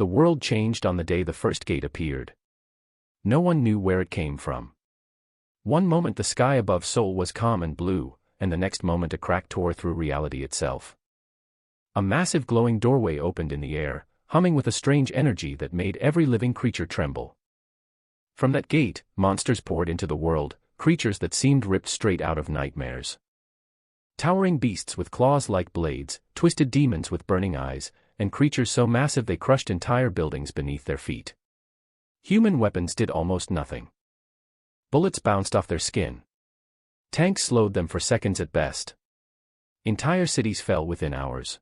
The world changed on the day the first gate appeared. No one knew where it came from. One moment the sky above Seoul was calm and blue, and the next moment a crack tore through reality itself. A massive glowing doorway opened in the air, humming with a strange energy that made every living creature tremble. From that gate, monsters poured into the world, creatures that seemed ripped straight out of nightmares. Towering beasts with claws like blades, twisted demons with burning eyes, and creatures so massive they crushed entire buildings beneath their feet. Human weapons did almost nothing. Bullets bounced off their skin. Tanks slowed them for seconds at best. Entire cities fell within hours.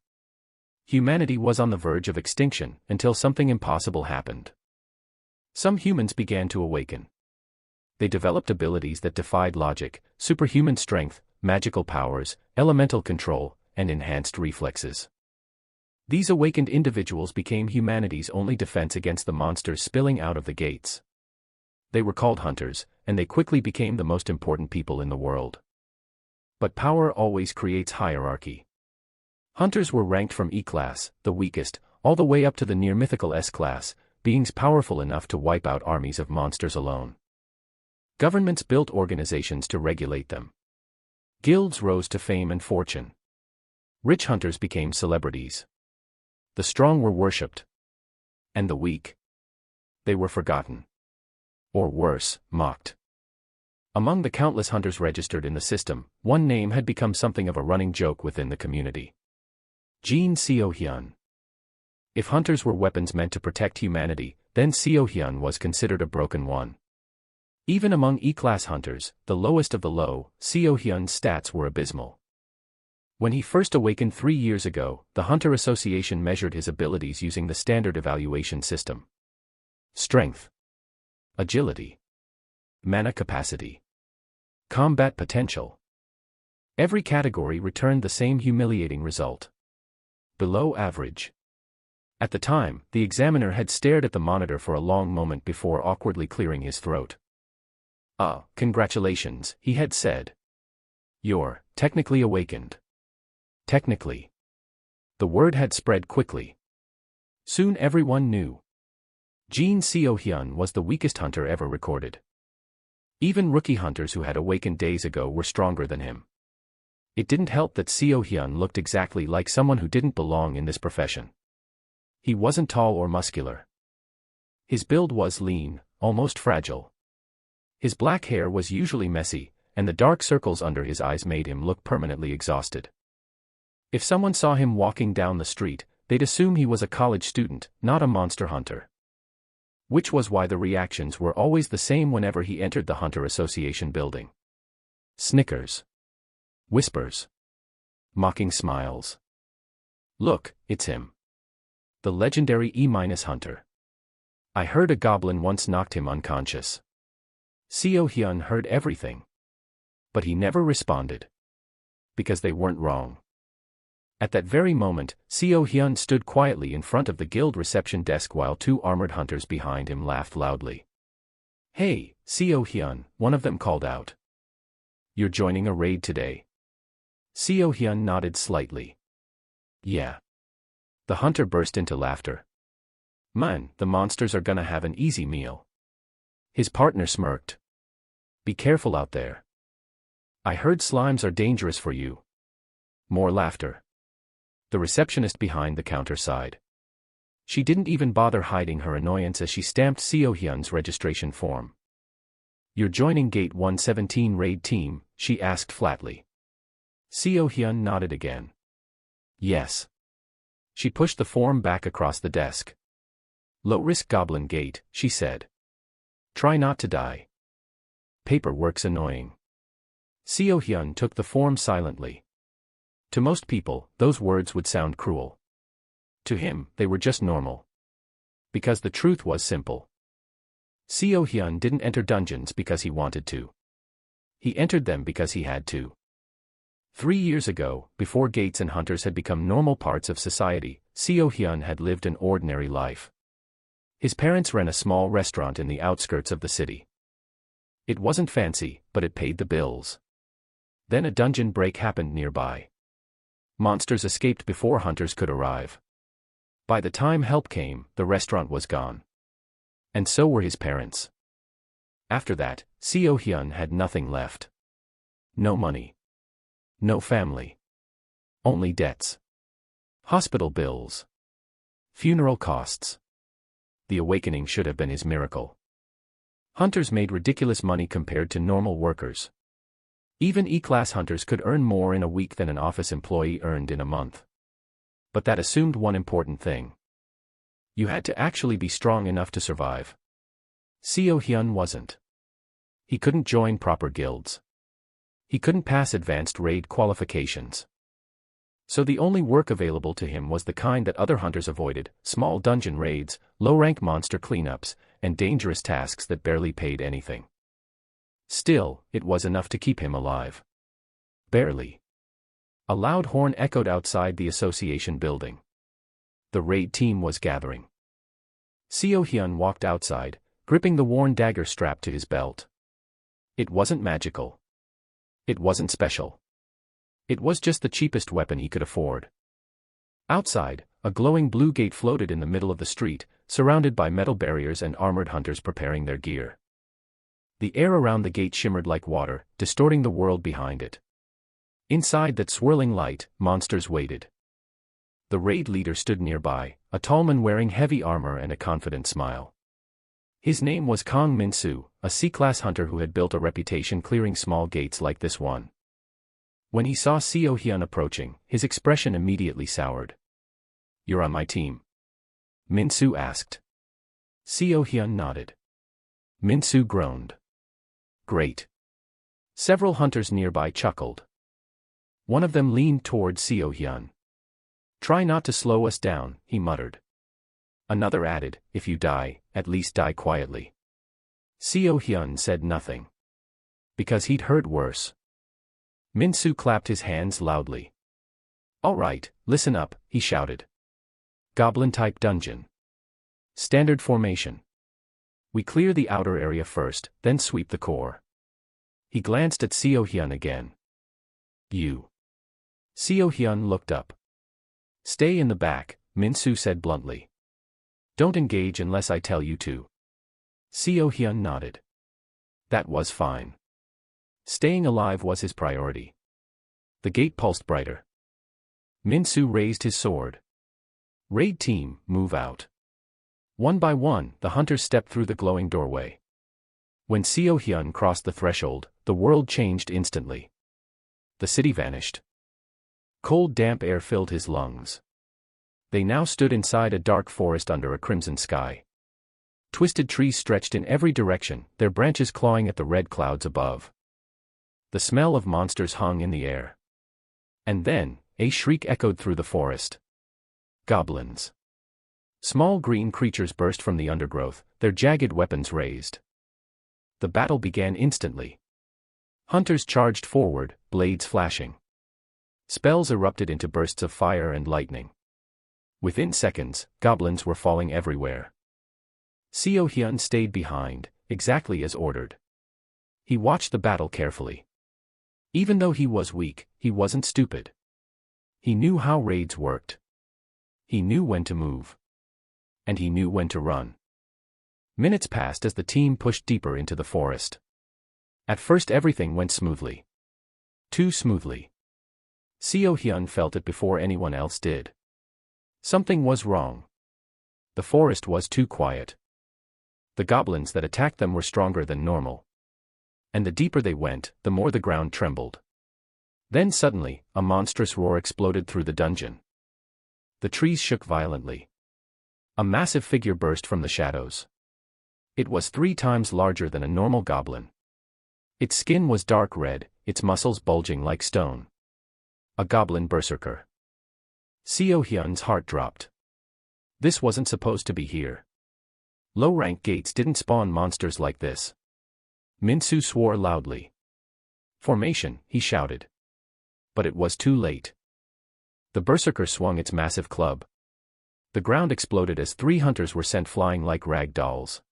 Humanity was on the verge of extinction until something impossible happened. Some humans began to awaken. They developed abilities that defied logic, superhuman strength, magical powers, elemental control, and enhanced reflexes. These awakened individuals became humanity's only defense against the monsters spilling out of the gates. They were called hunters, and they quickly became the most important people in the world. But power always creates hierarchy. Hunters were ranked from E-class, the weakest, all the way up to the near-mythical S-class, beings powerful enough to wipe out armies of monsters alone. Governments built organizations to regulate them. Guilds rose to fame and fortune. Rich hunters became celebrities. The strong were worshipped. And the weak? They were forgotten. Or worse, mocked. Among the countless hunters registered in the system, one name had become something of a running joke within the community. Jin Seo-hyun. If hunters were weapons meant to protect humanity, then Seo-hyun was considered a broken one. Even among E-class hunters, the lowest of the low, Seo-hyun's stats were abysmal. When he first awakened 3 years ago, the Hunter Association measured his abilities using the standard evaluation system. Strength, agility, mana capacity, combat potential. Every category returned the same humiliating result. Below average. At the time, the examiner had stared at the monitor for a long moment before awkwardly clearing his throat. Congratulations, he had said. You're technically awakened. Technically. The word had spread quickly. Soon everyone knew. Jin Seo-hyun was the weakest hunter ever recorded. Even rookie hunters who had awakened days ago were stronger than him. It didn't help that Seo-hyun looked exactly like someone who didn't belong in this profession. He wasn't tall or muscular. His build was lean, almost fragile. His black hair was usually messy, and the dark circles under his eyes made him look permanently exhausted. If someone saw him walking down the street, they'd assume he was a college student, not a monster hunter. Which was why the reactions were always the same whenever he entered the Hunter Association building. Snickers. Whispers. Mocking smiles. Look, it's him. The legendary E-hunter. I heard a goblin once knocked him unconscious. Seo-hyun heard everything. But he never responded. Because they weren't wrong. At that very moment, Seo-hyun stood quietly in front of the guild reception desk while 2 armored hunters behind him laughed loudly. Hey, Seo-hyun, one of them called out. You're joining a raid today. Seo-hyun nodded slightly. Yeah. The hunter burst into laughter. Man, the monsters are gonna have an easy meal. His partner smirked. Be careful out there. I heard slimes are dangerous for you. More laughter. The receptionist behind the counter sighed. She didn't even bother hiding her annoyance as she stamped Seo-hyun's registration form. You're joining Gate 117 raid team, she asked flatly. Seo-hyun nodded again. Yes. She pushed the form back across the desk. Low-risk goblin gate, she said. Try not to die. Paperwork's annoying. Seo-hyun took the form silently. To most people, those words would sound cruel. To him, they were just normal. Because the truth was simple. Seo-hyun didn't enter dungeons because he wanted to. He entered them because he had to. 3 years ago, before gates and hunters had become normal parts of society, Seo-hyun had lived an ordinary life. His parents ran a small restaurant in the outskirts of the city. It wasn't fancy, but it paid the bills. Then a dungeon break happened nearby. Monsters escaped before hunters could arrive. By the time help came, the restaurant was gone. And so were his parents. After that, Seo Hyun had nothing left. No money. No family. Only debts. Hospital bills. Funeral costs. The awakening should have been his miracle. Hunters made ridiculous money compared to normal workers. Even E-class hunters could earn more in a week than an office employee earned in a month. But that assumed one important thing. You had to actually be strong enough to survive. Seo Hyun wasn't. He couldn't join proper guilds. He couldn't pass advanced raid qualifications. So the only work available to him was the kind that other hunters avoided: small dungeon raids, low-rank monster cleanups, and dangerous tasks that barely paid anything. Still, it was enough to keep him alive. Barely. A loud horn echoed outside the association building. The raid team was gathering. Seo Hyun walked outside, gripping the worn dagger strapped to his belt. It wasn't magical. It wasn't special. It was just the cheapest weapon he could afford. Outside, a glowing blue gate floated in the middle of the street, surrounded by metal barriers and armored hunters preparing their gear. The air around the gate shimmered like water, distorting the world behind it. Inside that swirling light, monsters waited. The raid leader stood nearby, a tall man wearing heavy armor and a confident smile. His name was Kang Min-soo, a C-class hunter who had built a reputation clearing small gates like this one. When he saw Seo Hyun approaching, his expression immediately soured. "You're on my team?" Min-soo asked. Seo Hyun nodded. Min-soo groaned. "Great." Several hunters nearby chuckled. One of them leaned toward Seo Hyun. "Try not to slow us down," he muttered. Another added, "If you die, at least die quietly." Seo Hyun said nothing. Because he'd heard worse. Min-soo clapped his hands loudly. "All right, listen up," he shouted. "Goblin-type dungeon. Standard formation. We clear the outer area first, then sweep the core." He glanced at Seo Hyun again. "You." Seo Hyun looked up. "Stay in the back," Min-soo said bluntly. "Don't engage unless I tell you to." Seo Hyun nodded. That was fine. Staying alive was his priority. The gate pulsed brighter. Min-soo raised his sword. "Raid team, move out." One by one, the hunters stepped through the glowing doorway. When Seo Hyun crossed the threshold, the world changed instantly. The city vanished. Cold damp air filled his lungs. They now stood inside a dark forest under a crimson sky. Twisted trees stretched in every direction, their branches clawing at the red clouds above. The smell of monsters hung in the air. And then, a shriek echoed through the forest. Goblins. Small green creatures burst from the undergrowth, their jagged weapons raised. The battle began instantly. Hunters charged forward, blades flashing. Spells erupted into bursts of fire and lightning. Within seconds, goblins were falling everywhere. Seo Hyun stayed behind, exactly as ordered. He watched the battle carefully. Even though he was weak, he wasn't stupid. He knew how raids worked. He knew when to move. And he knew when to run. Minutes passed as the team pushed deeper into the forest. At first everything went smoothly. Too smoothly. Seo Hyun felt it before anyone else did. Something was wrong. The forest was too quiet. The goblins that attacked them were stronger than normal. And the deeper they went, the more the ground trembled. Then suddenly, a monstrous roar exploded through the dungeon. The trees shook violently. A massive figure burst from the shadows. It was 3 times larger than a normal goblin. Its skin was dark red, its muscles bulging like stone. A goblin berserker. Seo Hyun's heart dropped. This wasn't supposed to be here. Low-rank gates didn't spawn monsters like this. Min-soo swore loudly. "Formation," he shouted. But it was too late. The berserker swung its massive club. The ground exploded as 3 hunters were sent flying like rag dolls.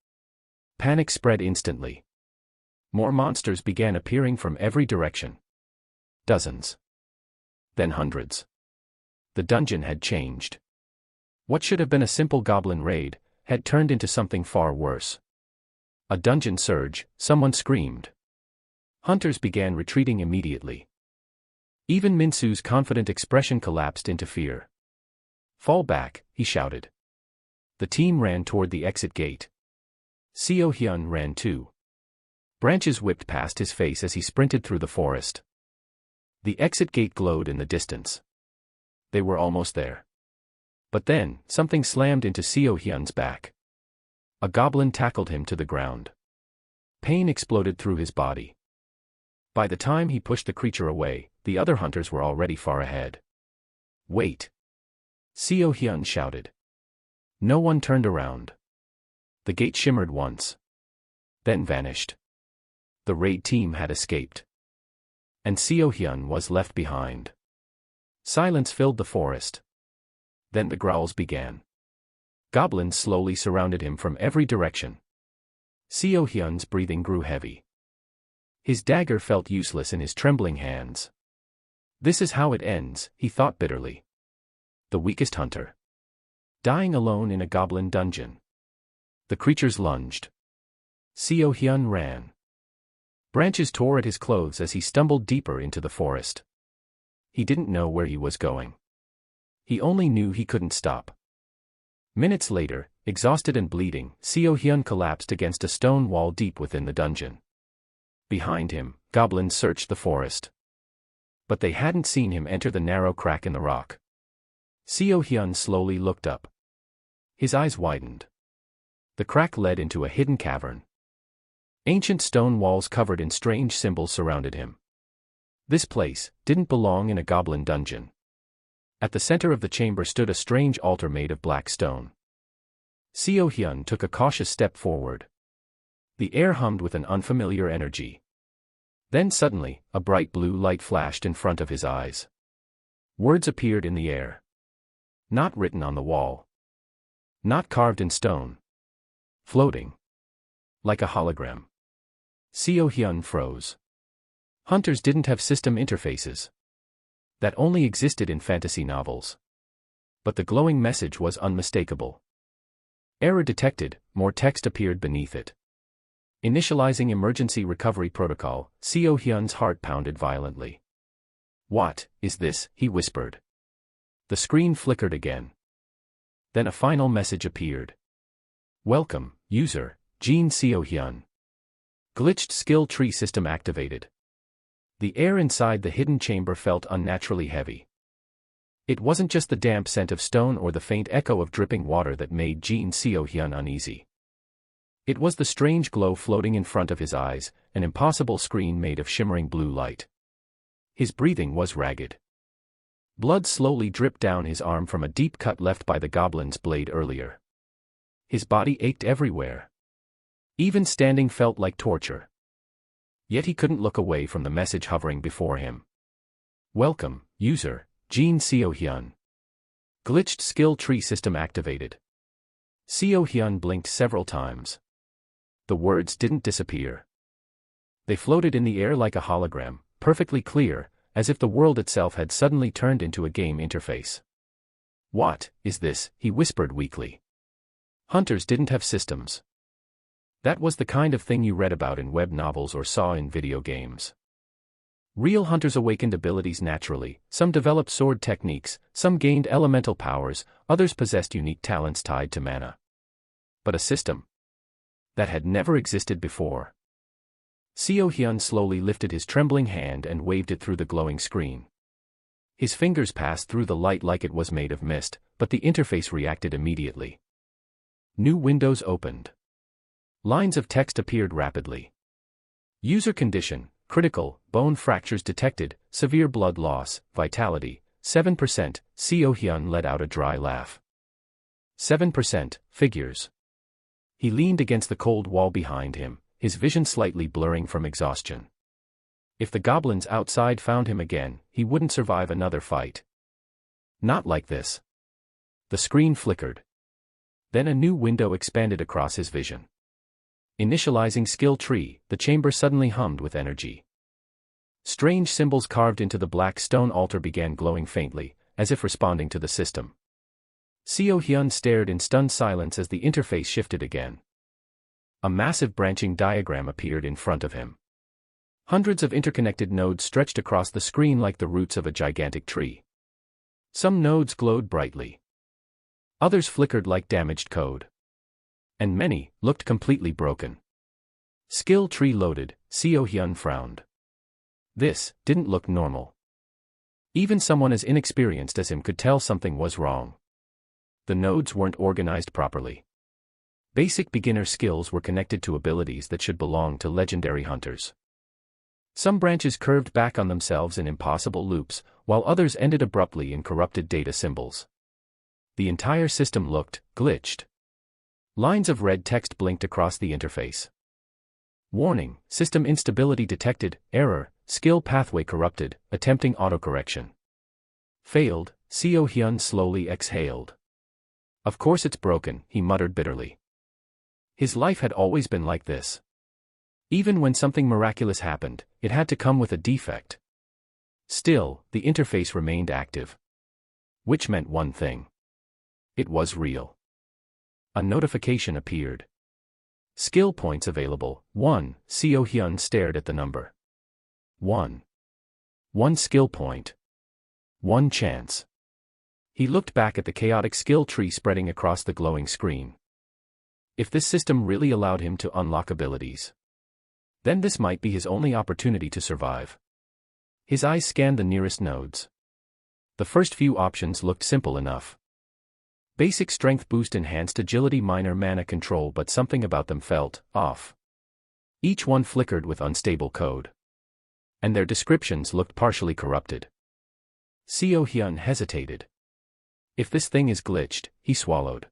Panic spread instantly. More monsters began appearing from every direction. Dozens. Then hundreds. The dungeon had changed. What should have been a simple goblin raid had turned into something far worse. A dungeon surge, someone screamed. Hunters began retreating immediately. Even Minsu's confident expression collapsed into fear. "Fall back," he shouted. The team ran toward the exit gate. Seo Hyun ran too. Branches whipped past his face as he sprinted through the forest. The exit gate glowed in the distance. They were almost there. But then, something slammed into Seo Hyun's back. A goblin tackled him to the ground. Pain exploded through his body. By the time he pushed the creature away, the other hunters were already far ahead. "Wait!" Seo Hyun shouted. No one turned around. The gate shimmered once. Then vanished. The raid team had escaped. And Seo Hyun was left behind. Silence filled the forest. Then the growls began. Goblins slowly surrounded him from every direction. Seo Hyun's breathing grew heavy. His dagger felt useless in his trembling hands. This is how it ends, he thought bitterly. The weakest hunter. Dying alone in a goblin dungeon. The creatures lunged. Seo Hyun ran. Branches tore at his clothes as he stumbled deeper into the forest. He didn't know where he was going. He only knew he couldn't stop. Minutes later, exhausted and bleeding, Seo Hyun collapsed against a stone wall deep within the dungeon. Behind him, goblins searched the forest. But they hadn't seen him enter the narrow crack in the rock. Seo Hyun slowly looked up. His eyes widened. The crack led into a hidden cavern. Ancient stone walls covered in strange symbols surrounded him. This place didn't belong in a goblin dungeon. At the center of the chamber stood a strange altar made of black stone. Seo Hyun took a cautious step forward. The air hummed with an unfamiliar energy. Then suddenly, a bright blue light flashed in front of his eyes. Words appeared in the air. Not written on the wall. Not carved in stone. Floating. Like a hologram. Seo Hyun froze. Hunters didn't have system interfaces. That only existed in fantasy novels. But the glowing message was unmistakable. Error detected, more text appeared beneath it. Initializing emergency recovery protocol, Seo Hyun's heart pounded violently. "What is this?" he whispered. The screen flickered again. Then a final message appeared. "Welcome, user, Jin Seo Hyun. Glitched skill tree system activated." The air inside the hidden chamber felt unnaturally heavy. It wasn't just the damp scent of stone or the faint echo of dripping water that made Jin Seo Hyun uneasy. It was the strange glow floating in front of his eyes, an impossible screen made of shimmering blue light. His breathing was ragged. Blood slowly dripped down his arm from a deep cut left by the goblin's blade earlier. His body ached everywhere. Even standing felt like torture. Yet he couldn't look away from the message hovering before him. "Welcome, user, Jin Seo Hyun. Glitched skill tree system activated." Seo Hyun blinked several times. The words didn't disappear. They floated in the air like a hologram, perfectly clear, as if the world itself had suddenly turned into a game interface. "What is this?" he whispered weakly. Hunters didn't have systems. That was the kind of thing you read about in web novels or saw in video games. Real hunters awakened abilities naturally, some developed sword techniques, some gained elemental powers, others possessed unique talents tied to mana. But a system that had never existed before. Seo Hyun slowly lifted his trembling hand and waved it through the glowing screen. His fingers passed through the light like it was made of mist, but the interface reacted immediately. New windows opened. Lines of text appeared rapidly. User condition, critical, bone fractures detected, severe blood loss, vitality, 7%, Seo Hyun let out a dry laugh. 7%, figures. He leaned against the cold wall behind him, his vision slightly blurring from exhaustion. If the goblins outside found him again, he wouldn't survive another fight. Not like this. The screen flickered. Then a new window expanded across his vision. Initializing skill tree, the chamber suddenly hummed with energy. Strange symbols carved into the black stone altar began glowing faintly, as if responding to the system. Seo Hyun stared in stunned silence as the interface shifted again. A massive branching diagram appeared in front of him. Hundreds of interconnected nodes stretched across the screen like the roots of a gigantic tree. Some nodes glowed brightly. Others flickered like damaged code. And many looked completely broken. Skill tree loaded, Seo Hyun frowned. This didn't look normal. Even someone as inexperienced as him could tell something was wrong. The nodes weren't organized properly. Basic beginner skills were connected to abilities that should belong to legendary hunters. Some branches curved back on themselves in impossible loops, while others ended abruptly in corrupted data symbols. The entire system looked glitched. Lines of red text blinked across the interface. Warning, system instability detected, error, skill pathway corrupted, attempting autocorrection. Failed, Seo Hyun slowly exhaled. Of course it's broken, he muttered bitterly. His life had always been like this. Even when something miraculous happened, it had to come with a defect. Still, the interface remained active. Which meant one thing. It was real. A notification appeared. Skill points available, 1, Seo Hyun stared at the number. 1. 1 skill point. 1 chance. He looked back at the chaotic skill tree spreading across the glowing screen. If this system really allowed him to unlock abilities, then this might be his only opportunity to survive. His eyes scanned the nearest nodes. The first few options looked simple enough. Basic strength boost, enhanced agility, minor mana control, but something about them felt off. Each one flickered with unstable code. And their descriptions looked partially corrupted. Seo Hyun hesitated. If this thing is glitched, he swallowed.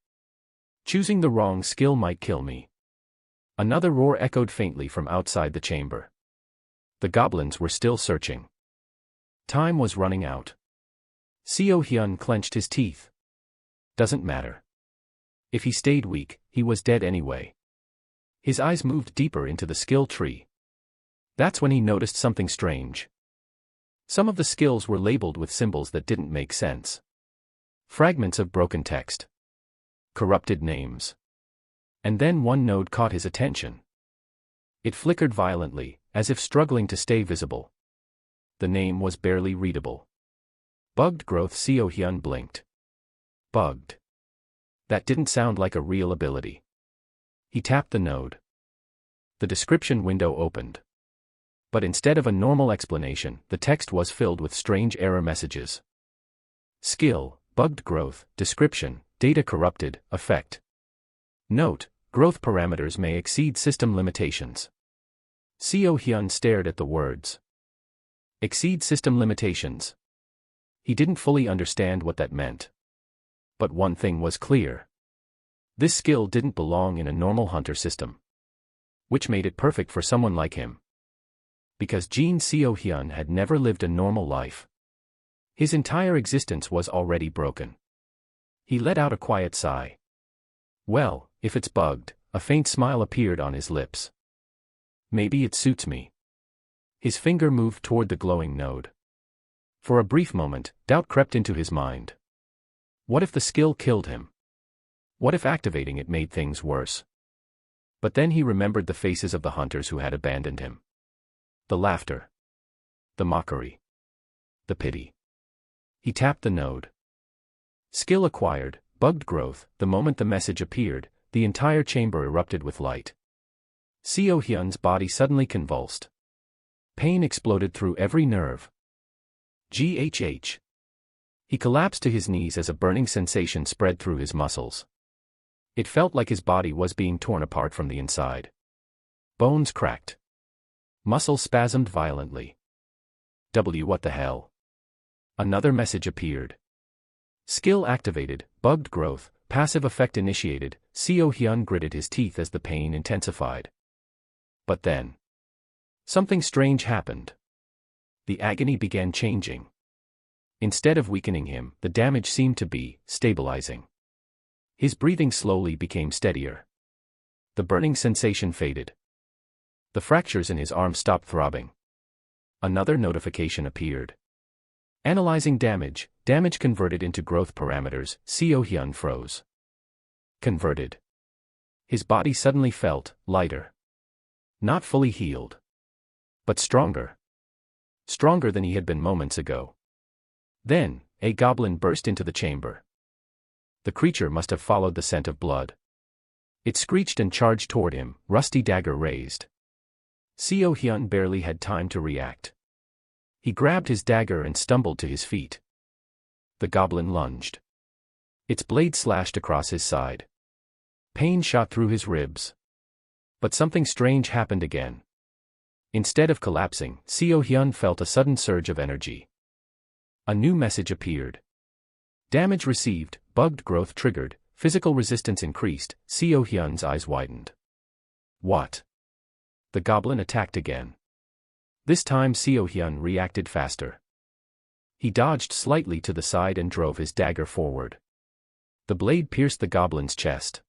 Choosing the wrong skill might kill me. Another roar echoed faintly from outside the chamber. The goblins were still searching. Time was running out. Seo Hyun clenched his teeth. Doesn't matter. If he stayed weak, he was dead anyway. His eyes moved deeper into the skill tree. That's when he noticed something strange. Some of the skills were labeled with symbols that didn't make sense. Fragments of broken text. Corrupted names. And then one node caught his attention. It flickered violently, as if struggling to stay visible. The name was barely readable. Bugged growth. Seo Hyun blinked. Bugged. That didn't sound like a real ability. He tapped the node. The description window opened. But instead of a normal explanation, the text was filled with strange error messages. Skill, bugged growth, description, data corrupted, effect. Note, growth parameters may exceed system limitations. Seo Hyun stared at the words. Exceed system limitations. He didn't fully understand what that meant. But one thing was clear. This skill didn't belong in a normal hunter system. Which made it perfect for someone like him. Because Seo Hyun had never lived a normal life. His entire existence was already broken. He let out a quiet sigh. Well, if it's bugged, a faint smile appeared on his lips. Maybe it suits me. His finger moved toward the glowing node. For a brief moment, doubt crept into his mind. What if the skill killed him? What if activating it made things worse? But then he remembered the faces of the hunters who had abandoned him. The laughter. The mockery. The pity. He tapped the node. Skill acquired, bugged growth. The moment the message appeared, the entire chamber erupted with light. Seo Hyun's body suddenly convulsed. Pain exploded through every nerve. GHH. He collapsed to his knees as a burning sensation spread through his muscles. It felt like his body was being torn apart from the inside. Bones cracked. Muscles spasmed violently. What the hell? Another message appeared. Skill activated, bugged growth, passive effect initiated. Seo Hyun gritted his teeth as the pain intensified. But then, something strange happened. The agony began changing. Instead of weakening him, the damage seemed to be stabilizing. His breathing slowly became steadier. The burning sensation faded. The fractures in his arm stopped throbbing. Another notification appeared. Analyzing damage, damage converted into growth parameters, Seo Hyun froze. Converted. His body suddenly felt lighter. Not fully healed. But stronger. Stronger than he had been moments ago. Then, a goblin burst into the chamber. The creature must have followed the scent of blood. It screeched and charged toward him, rusty dagger raised. Seo Hyun barely had time to react. He grabbed his dagger and stumbled to his feet. The goblin lunged. Its blade slashed across his side. Pain shot through his ribs. But something strange happened again. Instead of collapsing, Seo Hyun felt a sudden surge of energy. A new message appeared. Damage received, bugged growth triggered, physical resistance increased. Seo Hyun's eyes widened. What? The goblin attacked again. This time Seo Hyun reacted faster. He dodged slightly to the side and drove his dagger forward. The blade pierced the goblin's chest.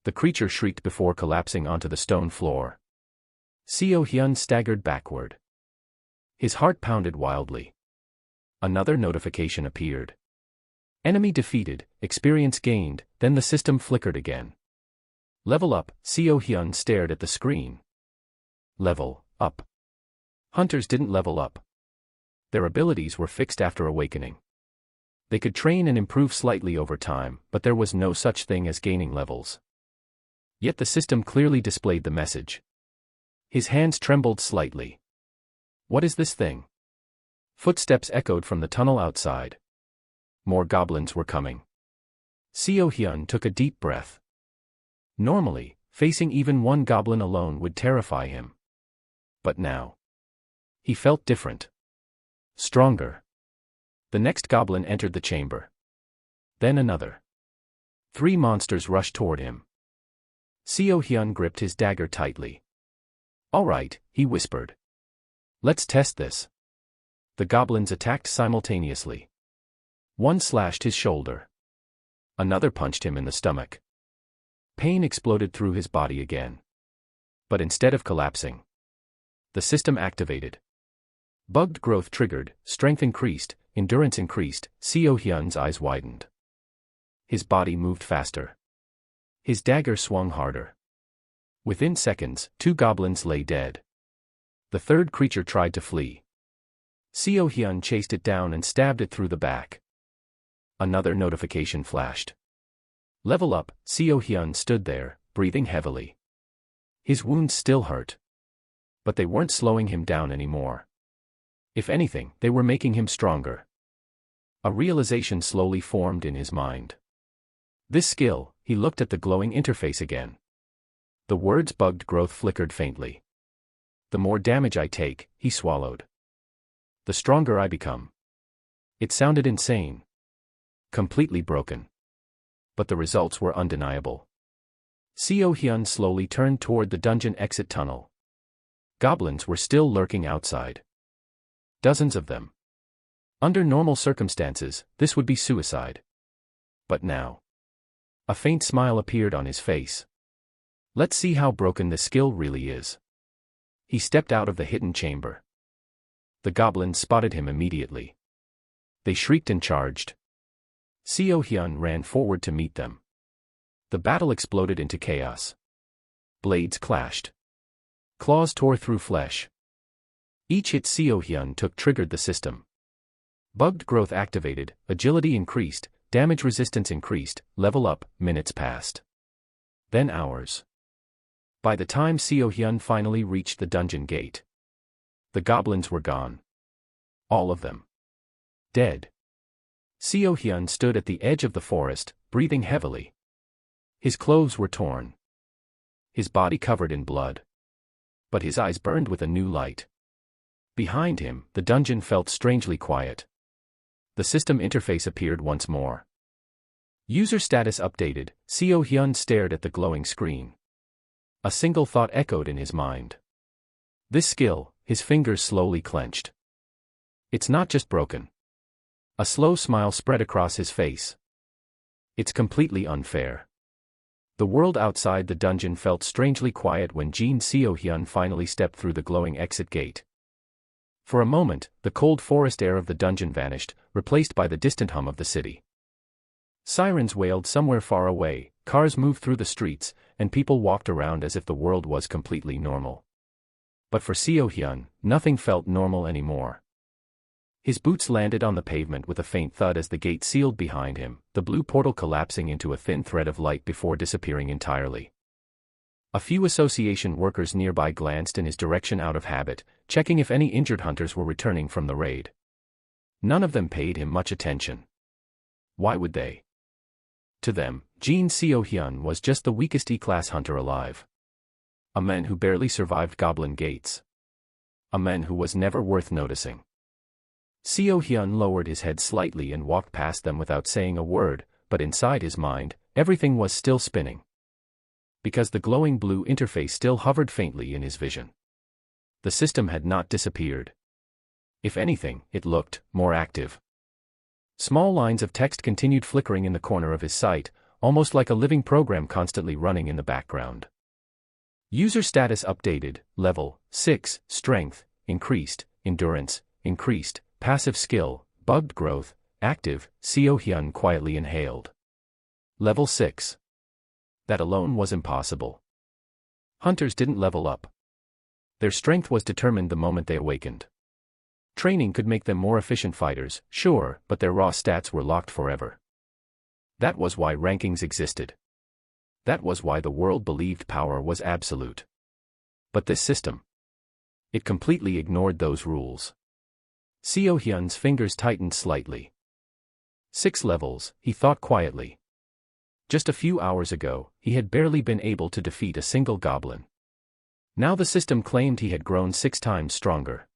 The creature shrieked before collapsing onto the stone floor. Seo Hyun staggered backward. His heart pounded wildly. Another notification appeared. Enemy defeated, experience gained, then the system flickered again. Level up, Seo Hyun stared at the screen. Level up. Hunters didn't level up. Their abilities were fixed after awakening. They could train and improve slightly over time, but there was no such thing as gaining levels. Yet the system clearly displayed the message. His hands trembled slightly. What is this thing? Footsteps echoed from the tunnel outside. More goblins were coming. Seo Hyun took a deep breath. Normally, facing even one goblin alone would terrify him. But now, he felt different. Stronger. The next goblin entered the chamber. Then another. 3 monsters rushed toward him. Seo Hyun gripped his dagger tightly. All right, he whispered. Let's test this. The goblins attacked simultaneously. One slashed his shoulder. Another punched him in the stomach. Pain exploded through his body again. But instead of collapsing, the system activated. Bugged growth triggered, strength increased, endurance increased. Seo Hyun's eyes widened. His body moved faster. His dagger swung harder. Within seconds, 2 goblins lay dead. The third creature tried to flee. Seo Hyun chased it down and stabbed it through the back. Another notification flashed. Level up, Seo Hyun stood there, breathing heavily. His wounds still hurt. But they weren't slowing him down anymore. If anything, they were making him stronger. A realization slowly formed in his mind. This skill, he looked at the glowing interface again. The words bugged growth flickered faintly. The more damage I take, he swallowed. The stronger I become. It sounded insane. Completely broken. But the results were undeniable. Seo Hyun slowly turned toward the dungeon exit tunnel. Goblins were still lurking outside. Dozens of them. Under normal circumstances, this would be suicide. But now, a faint smile appeared on his face. Let's see how broken this skill really is. He stepped out of the hidden chamber. The goblins spotted him immediately. They shrieked and charged. Seo Hyun ran forward to meet them. The battle exploded into chaos. Blades clashed. Claws tore through flesh. Each hit Seo Hyun took triggered the system. Bugged growth activated, agility increased, damage resistance increased, level up, minutes passed. Then hours. By the time Seo Hyun finally reached the dungeon gate, the goblins were gone. All of them. Dead. Seo Hyun stood at the edge of the forest, breathing heavily. His clothes were torn. His body covered in blood. But his eyes burned with a new light. Behind him, the dungeon felt strangely quiet. The system interface appeared once more. User status updated. Seo Hyun stared at the glowing screen. A single thought echoed in his mind. This skill, his fingers slowly clenched. It's not just broken. A slow smile spread across his face. It's completely unfair. The world outside the dungeon felt strangely quiet when Seo Hyun finally stepped through the glowing exit gate. For a moment, the cold forest air of the dungeon vanished, replaced by the distant hum of the city. Sirens wailed somewhere far away, cars moved through the streets, and people walked around as if the world was completely normal. But for Seo Hyun, nothing felt normal anymore. His boots landed on the pavement with a faint thud as the gate sealed behind him, the blue portal collapsing into a thin thread of light before disappearing entirely. A few association workers nearby glanced in his direction out of habit, checking if any injured hunters were returning from the raid. None of them paid him much attention. Why would they? To them, Jin Seo Hyun was just the weakest E-class hunter alive. A man who barely survived goblin gates. A man who was never worth noticing. Seo Hyun lowered his head slightly and walked past them without saying a word, but inside his mind, everything was still spinning. Because the glowing blue interface still hovered faintly in his vision. The system had not disappeared. If anything, it looked more active. Small lines of text continued flickering in the corner of his sight, almost like a living program constantly running in the background. User status updated, level 6, strength, increased, endurance, increased, passive skill, bugged growth, active, Seo Hyun quietly inhaled. Level 6. That alone was impossible. Hunters didn't level up. Their strength was determined the moment they awakened. Training could make them more efficient fighters, sure, but their raw stats were locked forever. That was why rankings existed. That was why the world believed power was absolute. But this system, it completely ignored those rules. Seo Hyun's fingers tightened slightly. 6 levels, he thought quietly. Just a few hours ago, he had barely been able to defeat a single goblin. Now the system claimed he had grown 6 times stronger.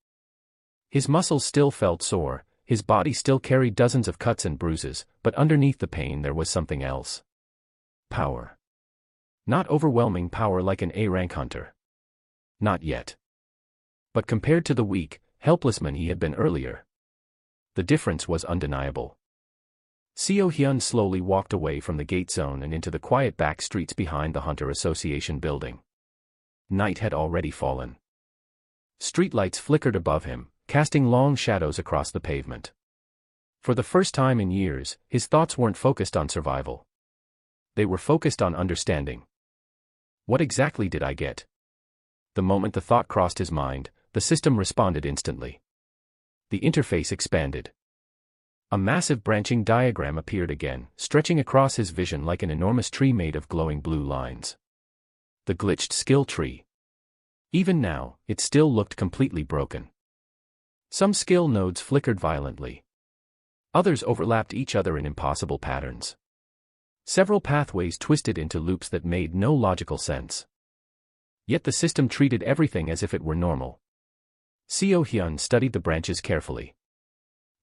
His muscles still felt sore, his body still carried dozens of cuts and bruises, but underneath the pain there was something else. Power. Not overwhelming power like an A-rank hunter. Not yet. But compared to the weak, helpless man he had been earlier, the difference was undeniable. Seo Hyun slowly walked away from the gate zone and into the quiet back streets behind the Hunter Association building. Night had already fallen. Streetlights flickered above him, casting long shadows across the pavement. For the first time in years, his thoughts weren't focused on survival. They were focused on understanding. What exactly did I get? The moment the thought crossed his mind, the system responded instantly. The interface expanded. A massive branching diagram appeared again, stretching across his vision like an enormous tree made of glowing blue lines. The glitched skill tree. Even now, it still looked completely broken. Some skill nodes flickered violently. Others overlapped each other in impossible patterns. Several pathways twisted into loops that made no logical sense. Yet the system treated everything as if it were normal. Seo Hyun studied the branches carefully.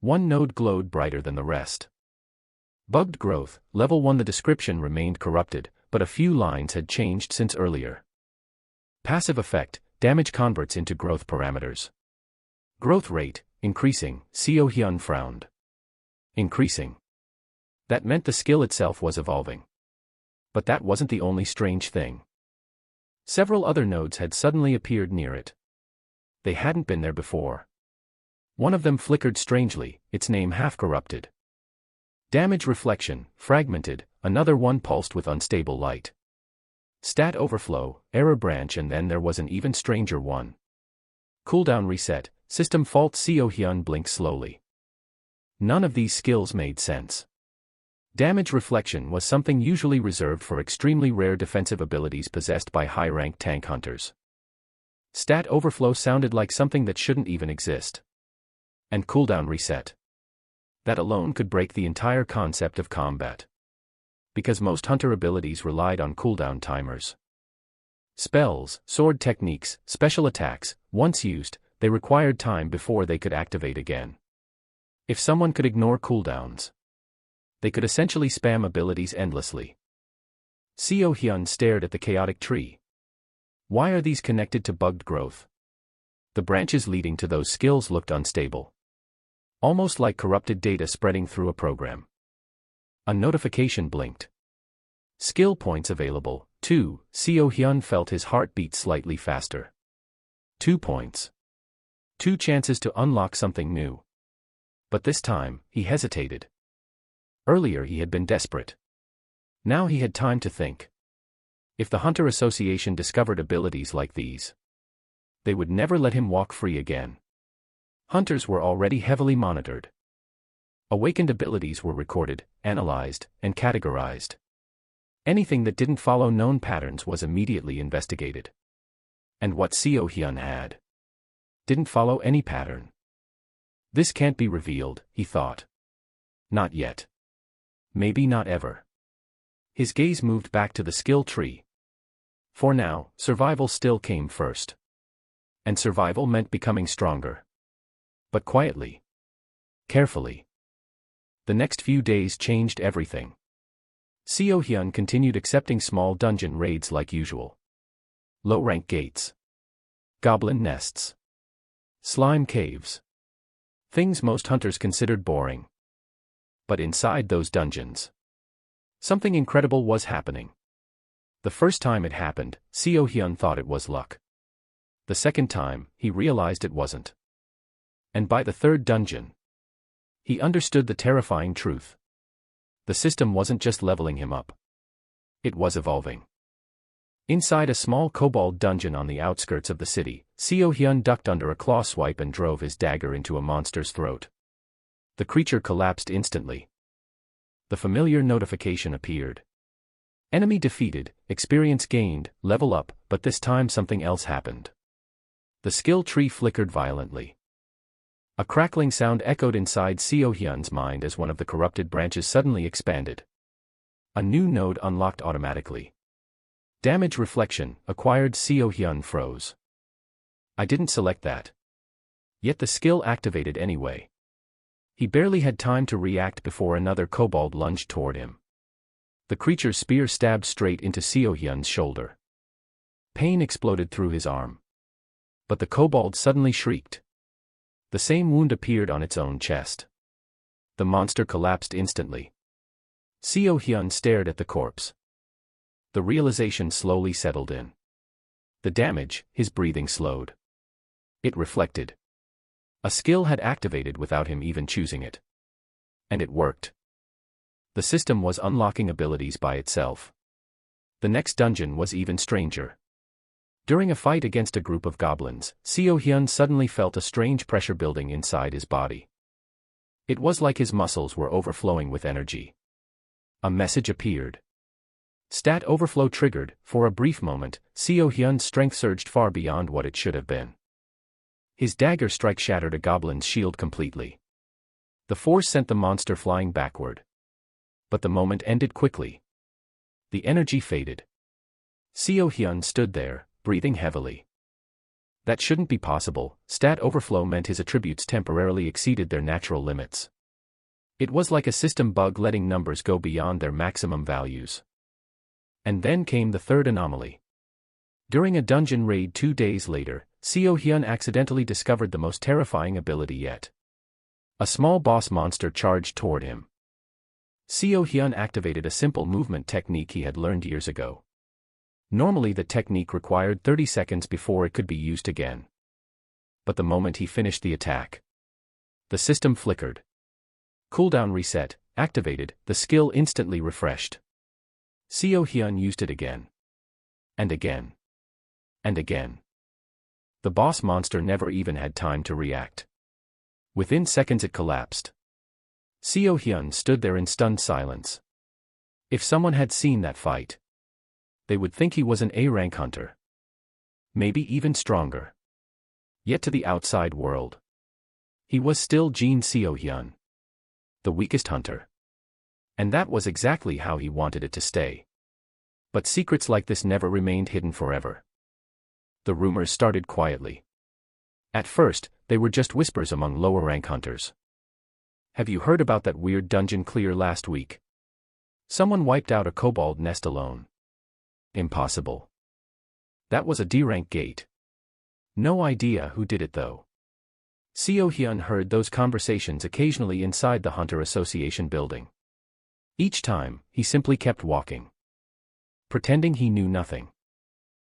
One node glowed brighter than the rest. Bugged growth, level 1. The description remained corrupted, but a few lines had changed since earlier. Passive effect, damage converts into growth parameters. Growth rate, increasing, Seo Hyun frowned. Increasing. That meant the skill itself was evolving. But that wasn't the only strange thing. Several other nodes had suddenly appeared near it. They hadn't been there before. One of them flickered strangely, its name half-corrupted. Damage reflection, fragmented, another one pulsed with unstable light. Stat overflow, error branch, and then there was an even stranger one. Cooldown reset, system fault. Seo Hyun blinked slowly. None of these skills made sense. Damage reflection was something usually reserved for extremely rare defensive abilities possessed by high-ranked tank hunters. Stat overflow sounded like something that shouldn't even exist. And cooldown reset. That alone could break the entire concept of combat. Because most hunter abilities relied on cooldown timers. Spells, sword techniques, special attacks, once used, they required time before they could activate again. If someone could ignore cooldowns, they could essentially spam abilities endlessly. Seo Hyun stared at the chaotic tree. Why are these connected to bugged growth? The branches leading to those skills looked unstable. Almost like corrupted data spreading through a program. A notification blinked. Skill points available, 2. Seo Hyun felt his heart beat slightly faster. 2 points. 2 chances to unlock something new. But this time, he hesitated. Earlier he had been desperate. Now he had time to think. If the Hunter Association discovered abilities like these, they would never let him walk free again. Hunters were already heavily monitored. Awakened abilities were recorded, analyzed, and categorized. Anything that didn't follow known patterns was immediately investigated. And what Seo Hyun had didn't follow any pattern. This can't be revealed, he thought. Not yet. Maybe not ever. His gaze moved back to the skill tree. For now, survival still came first. And survival meant becoming stronger. But quietly. Carefully. The next few days changed everything. Seo Hyun continued accepting small dungeon raids like usual. Low-rank gates. Goblin nests. Slime caves. Things most hunters considered boring. But inside those dungeons, something incredible was happening. The first time it happened, Seo Hyun thought it was luck. The second time, he realized it wasn't. And by the third dungeon, he understood the terrifying truth. The system wasn't just leveling him up. It was evolving. Inside a small kobold dungeon on the outskirts of the city, Seo Hyun ducked under a claw swipe and drove his dagger into a monster's throat. The creature collapsed instantly. The familiar notification appeared. Enemy defeated, experience gained, level up, but this time something else happened. The skill tree flickered violently. A crackling sound echoed inside Seo Hyun's mind as one of the corrupted branches suddenly expanded. A new node unlocked automatically. Damage reflection, acquired. Seo Hyun froze. I didn't select that. Yet the skill activated anyway. He barely had time to react before another kobold lunged toward him. The creature's spear stabbed straight into Seo Hyun's shoulder. Pain exploded through his arm. But the kobold suddenly shrieked. The same wound appeared on its own chest. The monster collapsed instantly. Seo Hyun stared at the corpse. The realization slowly settled in. The damage, his breathing slowed. It reflected. A skill had activated without him even choosing it. And it worked. The system was unlocking abilities by itself. The next dungeon was even stranger. During a fight against a group of goblins, Seo Hyun suddenly felt a strange pressure building inside his body. It was like his muscles were overflowing with energy. A message appeared. Stat overflow triggered. For a brief moment, Seo Hyun's strength surged far beyond what it should have been. His dagger strike shattered a goblin's shield completely. The force sent the monster flying backward. But the moment ended quickly. The energy faded. Seo Hyun stood there, breathing heavily. That shouldn't be possible. Stat overflow meant his attributes temporarily exceeded their natural limits. It was like a system bug letting numbers go beyond their maximum values. And then came the third anomaly. During a dungeon raid 2 days later, Seo Hyun accidentally discovered the most terrifying ability yet. A small boss monster charged toward him. Seo Hyun activated a simple movement technique he had learned years ago. Normally the technique required 30 seconds before it could be used again. But the moment he finished the attack, the system flickered. Cooldown reset, activated, the skill instantly refreshed. Seo Hyun used it again. And again. And again. The boss monster never even had time to react. Within seconds it collapsed. Seo Hyun stood there in stunned silence. If someone had seen that fight, they would think he was an A-rank hunter. Maybe even stronger. Yet to the outside world, he was still Jin Seo Hyun, the weakest hunter. And that was exactly how he wanted it to stay. But secrets like this never remained hidden forever. The rumors started quietly. At first, they were just whispers among lower-rank hunters. Have you heard about that weird dungeon clear last week? Someone wiped out a kobold nest alone. Impossible. That was a D-rank gate. No idea who did it though. Seo Hyun heard those conversations occasionally inside the Hunter Association building. Each time, he simply kept walking, pretending he knew nothing.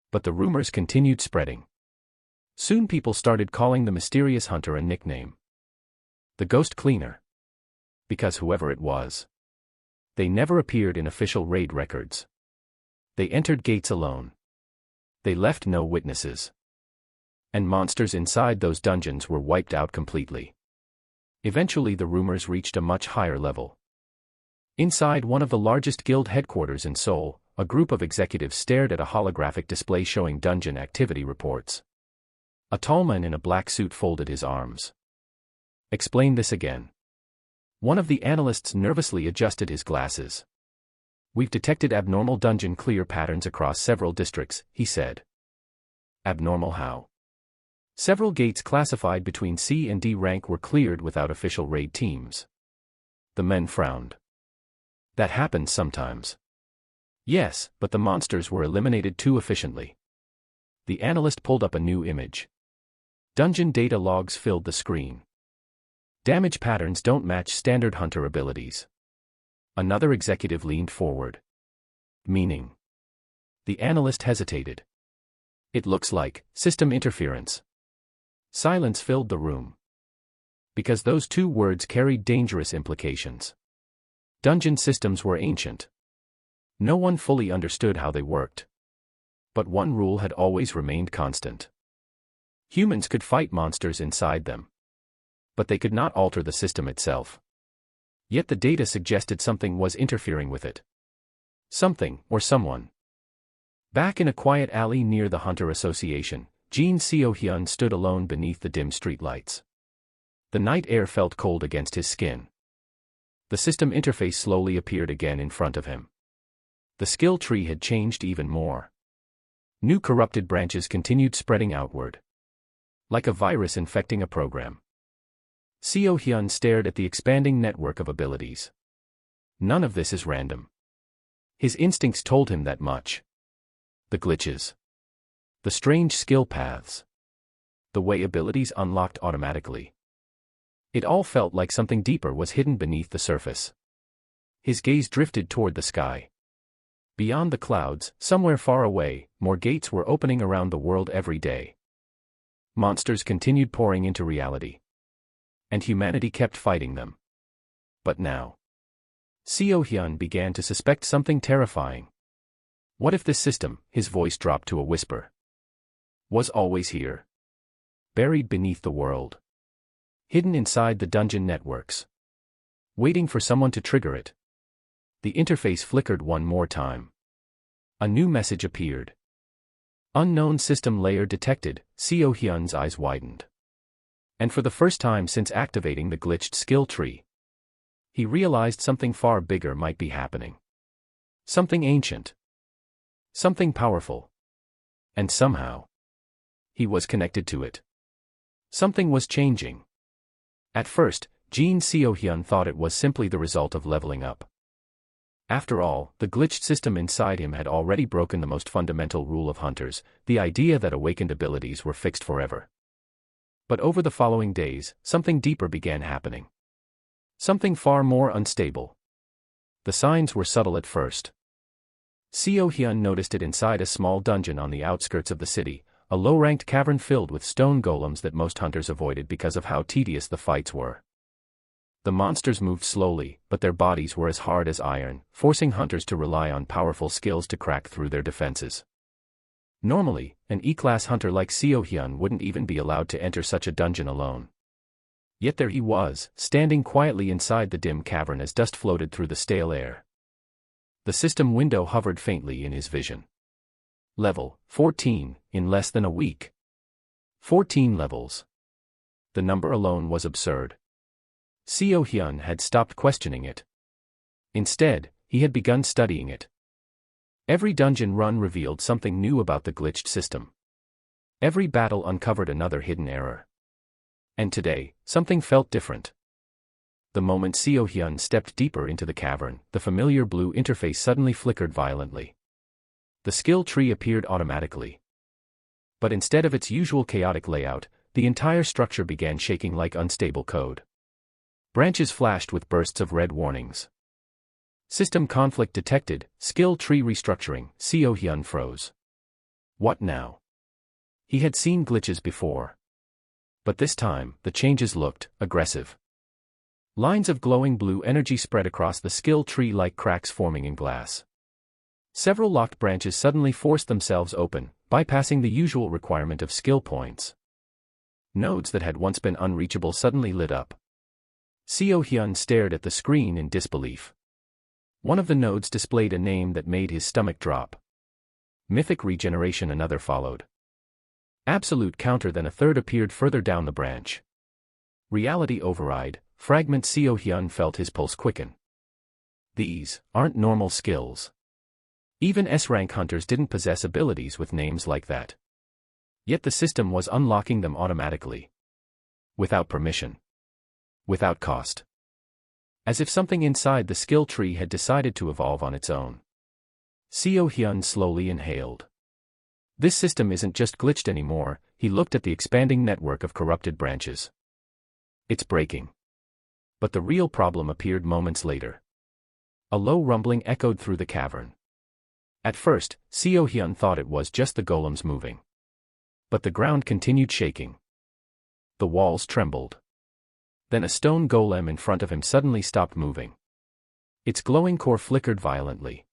But the rumors continued spreading. Soon people started calling the mysterious hunter a nickname. The Ghost Cleaner. Because whoever it was, they never appeared in official raid records. They entered gates alone. They left no witnesses. And monsters inside those dungeons were wiped out completely. Eventually the rumors reached a much higher level. Inside one of the largest guild headquarters in Seoul, a group of executives stared at a holographic display showing dungeon activity reports. A tall man in a black suit folded his arms. "Explain this again." One of the analysts nervously adjusted his glasses. "We've detected abnormal dungeon clear patterns across several districts," he said. "Abnormal how?" "Several gates classified between C and D rank were cleared without official raid teams." The men frowned. "That happens sometimes." "Yes, but the monsters were eliminated too efficiently." The analyst pulled up a new image. Dungeon data logs filled the screen. Damage patterns don't match standard hunter abilities. Another executive leaned forward. "Meaning?" The analyst hesitated. "It looks like system interference." Silence filled the room. Because those two words carried dangerous implications. Dungeon systems were ancient. No one fully understood how they worked. But one rule had always remained constant. Humans could fight monsters inside them. But they could not alter the system itself. Yet the data suggested something was interfering with it. Something, or someone. Back in a quiet alley near the Hunter Association, Jin Seo-hyun stood alone beneath the dim streetlights. The night air felt cold against his skin. The system interface slowly appeared again in front of him. The skill tree had changed even more. New corrupted branches continued spreading outward. Like a virus infecting a program. Seo-hyun stared at the expanding network of abilities. None of this is random. His instincts told him that much. The glitches. The strange skill paths. The way abilities unlocked automatically. It all felt like something deeper was hidden beneath the surface. His gaze drifted toward the sky. Beyond the clouds, somewhere far away, more gates were opening around the world every day. Monsters continued pouring into reality. And humanity kept fighting them. But now, Seo-hyun began to suspect something terrifying. What if this system, his voice dropped to a whisper, was always here? Buried beneath the world. Hidden inside the dungeon networks. Waiting for someone to trigger it. The interface flickered one more time. A new message appeared. Unknown system layer detected. Seo-hyun's eyes widened. And for the first time since activating the glitched skill tree, he realized something far bigger might be happening. Something ancient. Something powerful. And somehow, he was connected to it. Something was changing. At first, Jin Seo-hyun thought it was simply the result of leveling up. After all, the glitched system inside him had already broken the most fundamental rule of hunters, the idea that awakened abilities were fixed forever. But over the following days, something deeper began happening. Something far more unstable. The signs were subtle at first. Seo-hyun noticed it inside a small dungeon on the outskirts of the city, a low-ranked cavern filled with stone golems that most hunters avoided because of how tedious the fights were. The monsters moved slowly, but their bodies were as hard as iron, forcing hunters to rely on powerful skills to crack through their defenses. Normally, an E-class hunter like Seo-hyun wouldn't even be allowed to enter such a dungeon alone. Yet there he was, standing quietly inside the dim cavern as dust floated through the stale air. The system window hovered faintly in his vision. Level 14, in less than a week. 14 levels. The number alone was absurd. Seo-hyun had stopped questioning it. Instead, he had begun studying it. Every dungeon run revealed something new about the glitched system. Every battle uncovered another hidden error. And today, something felt different. The moment Seo-hyun stepped deeper into the cavern, the familiar blue interface suddenly flickered violently. The skill tree appeared automatically. But instead of its usual chaotic layout, the entire structure began shaking like unstable code. Branches flashed with bursts of red warnings. System conflict detected, skill tree restructuring. Seo-hyun froze. What now? He had seen glitches before. But this time, the changes looked aggressive. Lines of glowing blue energy spread across the skill tree like cracks forming in glass. Several locked branches suddenly forced themselves open, bypassing the usual requirement of skill points. Nodes that had once been unreachable suddenly lit up. Seo Hyun stared at the screen in disbelief. One of the nodes displayed a name that made his stomach drop. Mythic Regeneration. Another followed. Absolute Counter. Then a third appeared further down the branch. Reality Override. Fragment. Seo Hyun felt his pulse quicken. These aren't normal skills. Even S-rank hunters didn't possess abilities with names like that. Yet the system was unlocking them automatically. Without permission. Without cost. As if something inside the skill tree had decided to evolve on its own. Seo Hyun slowly inhaled. This system isn't just glitched anymore. He looked at the expanding network of corrupted branches. It's breaking. But the real problem appeared moments later. A low rumbling echoed through the cavern. At first, Seo Hyun thought it was just the golems moving. But the ground continued shaking. The walls trembled. Then a stone golem in front of him suddenly stopped moving. Its glowing core flickered violently.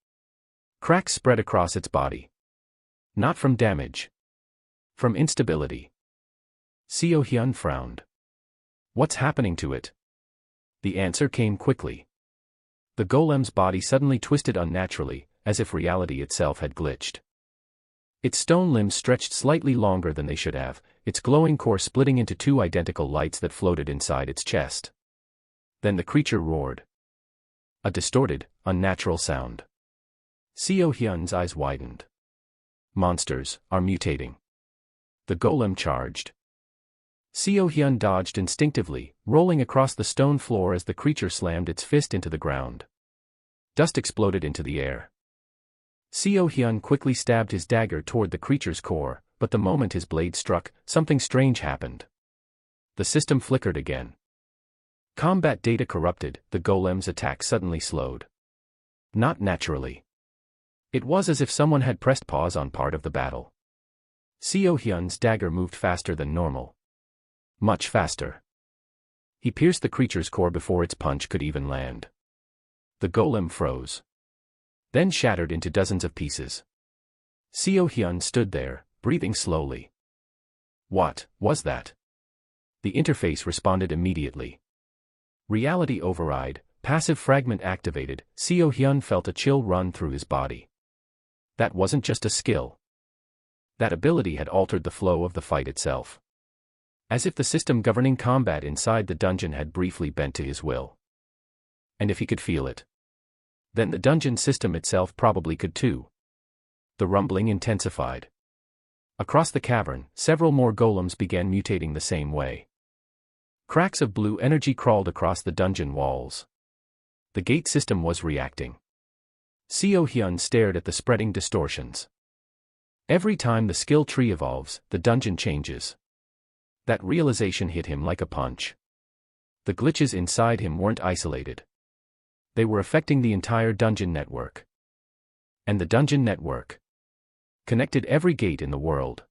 Cracks spread across its body. Not from damage. From instability. Seo Hyun frowned. What's happening to it? The answer came quickly. The golem's body suddenly twisted unnaturally, as if reality itself had glitched. Its stone limbs stretched slightly longer than they should have, its glowing core splitting into two identical lights that floated inside its chest. Then the creature roared. A distorted, unnatural sound. Seo Hyun's eyes widened. Monsters are mutating. The golem charged. Seo Hyun dodged instinctively, rolling across the stone floor as the creature slammed its fist into the ground. Dust exploded into the air. Seo Hyun quickly stabbed his dagger toward the creature's core, but the moment his blade struck, something strange happened. The system flickered again. Combat data corrupted. The golem's attack suddenly slowed. Not naturally. It was as if someone had pressed pause on part of the battle. Seo Hyun's dagger moved faster than normal. Much faster. He pierced the creature's core before its punch could even land. The golem froze. Then shattered into dozens of pieces. Seo Hyun stood there, breathing slowly. What was that? The interface responded immediately. Reality Override, passive fragment activated. Seo Hyun felt a chill run through his body. That wasn't just a skill. That ability had altered the flow of the fight itself. As if the system governing combat inside the dungeon had briefly bent to his will. And if he could feel it, then the dungeon system itself probably could too. The rumbling intensified. Across the cavern, several more golems began mutating the same way. Cracks of blue energy crawled across the dungeon walls. The gate system was reacting. Seo Hyun stared at the spreading distortions. Every time the skill tree evolves, the dungeon changes. That realization hit him like a punch. The glitches inside him weren't isolated. They were affecting the entire dungeon network. And the dungeon network connected every gate in the world.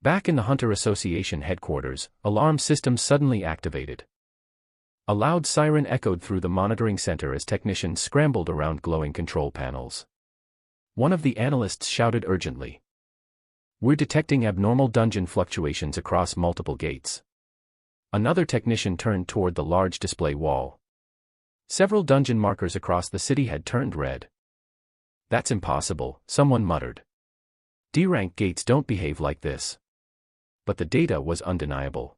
Back in the Hunter Association headquarters, alarm systems suddenly activated. A loud siren echoed through the monitoring center as technicians scrambled around glowing control panels. One of the analysts shouted urgently. We're detecting abnormal dungeon fluctuations across multiple gates. Another technician turned toward the large display wall. Several dungeon markers across the city had turned red. That's impossible, someone muttered. D-rank gates don't behave like this. But the data was undeniable.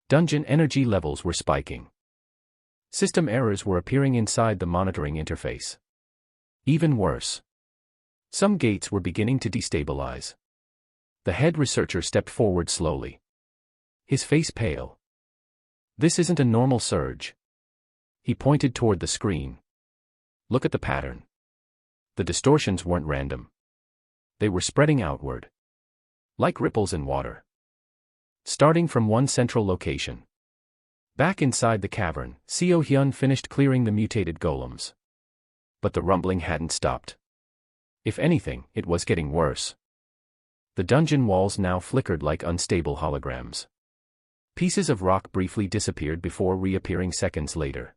Dungeon energy levels were spiking. System errors were appearing inside the monitoring interface. Even worse. Some gates were beginning to destabilize. The head researcher stepped forward slowly. His face pale. This isn't a normal surge. He pointed toward the screen. Look at the pattern. The distortions weren't random. They were spreading outward. Like ripples in water. Starting from one central location. Back inside the cavern, Seo Hyun finished clearing the mutated golems. But the rumbling hadn't stopped. If anything, it was getting worse. The dungeon walls now flickered like unstable holograms. Pieces of rock briefly disappeared before reappearing seconds later.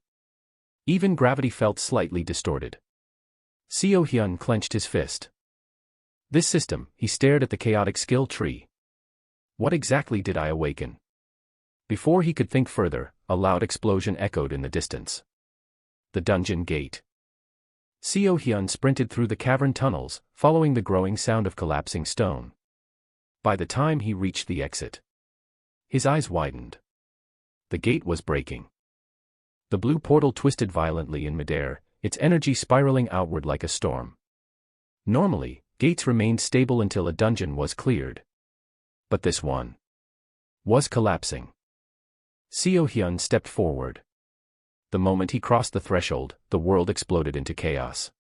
Even gravity felt slightly distorted. Seo Hyun clenched his fist. This system, he stared at the chaotic skill tree. What exactly did I awaken? Before he could think further, a loud explosion echoed in the distance. The dungeon gate. Seo Hyun sprinted through the cavern tunnels, following the growing sound of collapsing stone. By the time he reached the exit, his eyes widened. The gate was breaking. The blue portal twisted violently in midair, its energy spiraling outward like a storm. Normally, gates remained stable until a dungeon was cleared. But this one was collapsing. Seo Hyun stepped forward. The moment he crossed the threshold, the world exploded into chaos.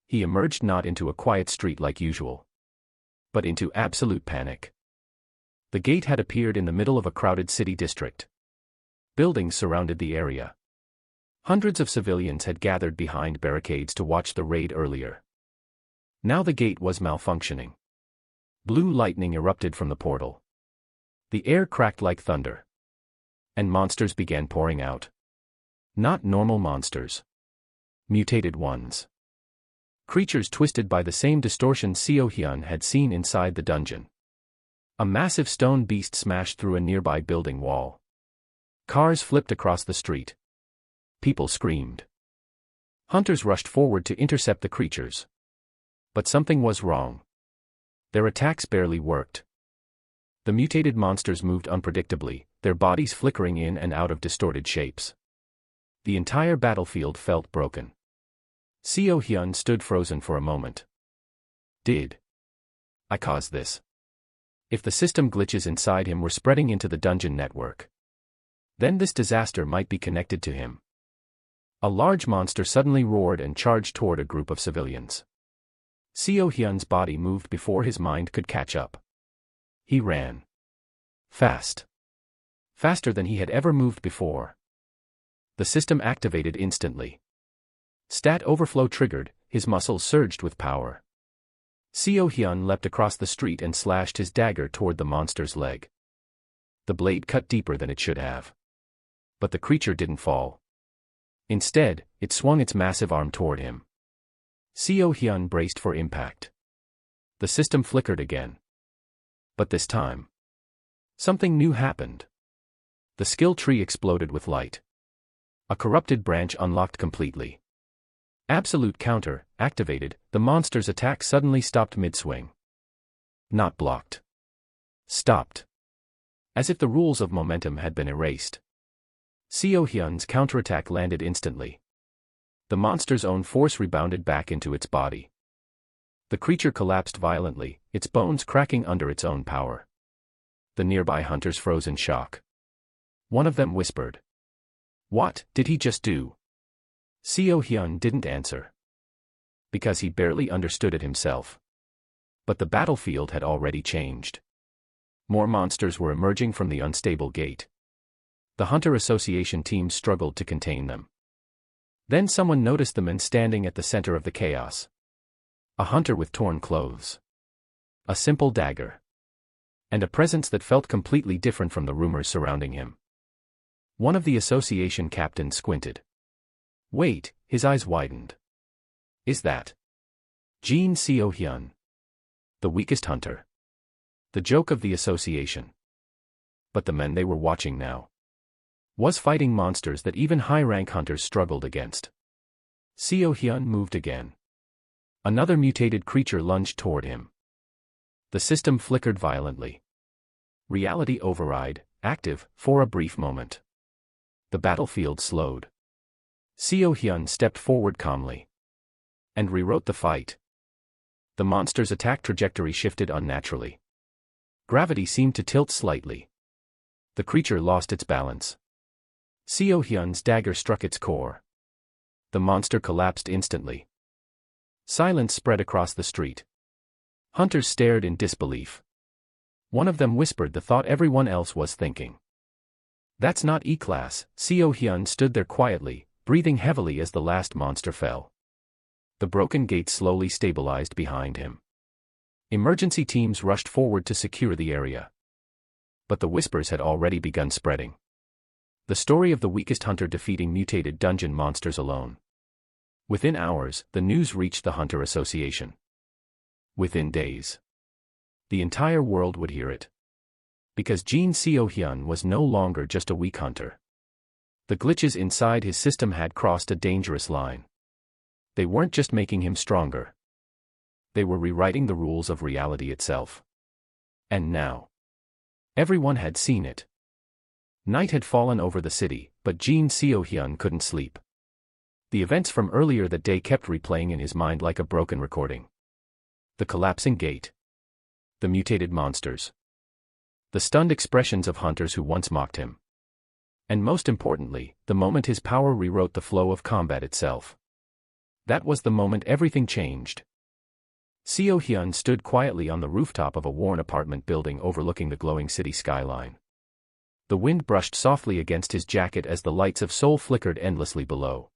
He emerged not into a quiet street like usual, but into absolute panic. The gate had appeared in the middle of a crowded city district. Buildings surrounded the area. Hundreds of civilians had gathered behind barricades to watch the raid earlier. Now the gate was malfunctioning. Blue lightning erupted from the portal. The air cracked like thunder. And monsters began pouring out. Not normal monsters. Mutated ones. Creatures twisted by the same distortion Seo Hyun had seen inside the dungeon. A massive stone beast smashed through a nearby building wall. Cars flipped across the street. People screamed. Hunters rushed forward to intercept the creatures. But something was wrong. Their attacks barely worked. The mutated monsters moved unpredictably, their bodies flickering in and out of distorted shapes. The entire battlefield felt broken. Seo Hyun stood frozen for a moment. Did I cause this? If the system glitches inside him were spreading into the dungeon network, then this disaster might be connected to him. A large monster suddenly roared and charged toward a group of civilians. Seo Hyun's body moved before his mind could catch up. He ran. Fast. Faster than he had ever moved before. The system activated instantly. Stat overflow triggered, his muscles surged with power. Seo Hyun leapt across the street and slashed his dagger toward the monster's leg. The blade cut deeper than it should have. But the creature didn't fall. Instead, it swung its massive arm toward him. Seo Hyun braced for impact. The system flickered again. But this time, something new happened. The skill tree exploded with light. A corrupted branch unlocked completely. Absolute counter, activated, the monster's attack suddenly stopped mid-swing. Not blocked. Stopped. As if the rules of momentum had been erased. Seo Hyun's counterattack landed instantly. The monster's own force rebounded back into its body. The creature collapsed violently, its bones cracking under its own power. The nearby hunters froze in shock. One of them whispered. What did he just do? Seo Hyun didn't answer. Because he barely understood it himself. But the battlefield had already changed. More monsters were emerging from the unstable gate. The Hunter Association team struggled to contain them. Then someone noticed the men standing at the center of the chaos. A hunter with torn clothes. A simple dagger. And a presence that felt completely different from the rumors surrounding him. One of the association captains squinted. Wait, his eyes widened. Is that Jin Seo Hyun? The weakest hunter. The joke of the association. But the men they were watching now was fighting monsters that even high-rank hunters struggled against. Seo Hyun moved again. Another mutated creature lunged toward him. The system flickered violently. Reality override, active, for a brief moment. The battlefield slowed. Seo Hyun stepped forward calmly. And rewrote the fight. The monster's attack trajectory shifted unnaturally. Gravity seemed to tilt slightly. The creature lost its balance. Seo Hyun's dagger struck its core. The monster collapsed instantly. Silence spread across the street. Hunters stared in disbelief. One of them whispered the thought everyone else was thinking. That's not E-Class. Seo Hyun stood there quietly, breathing heavily as the last monster fell. The broken gate slowly stabilized behind him. Emergency teams rushed forward to secure the area. But the whispers had already begun spreading. The story of the weakest hunter defeating mutated dungeon monsters alone. Within hours, the news reached the Hunter Association. Within days, the entire world would hear it. Because Jin Seo-hyun was no longer just a weak hunter. The glitches inside his system had crossed a dangerous line. They weren't just making him stronger. They were rewriting the rules of reality itself. And now, everyone had seen it. Night had fallen over the city, but Jin Seo-hyun couldn't sleep. The events from earlier that day kept replaying in his mind like a broken recording. The collapsing gate. The mutated monsters. The stunned expressions of hunters who once mocked him. And most importantly, the moment his power rewrote the flow of combat itself. That was the moment everything changed. Seo-hyun stood quietly on the rooftop of a worn apartment building overlooking the glowing city skyline. The wind brushed softly against his jacket as the lights of Seoul flickered endlessly below.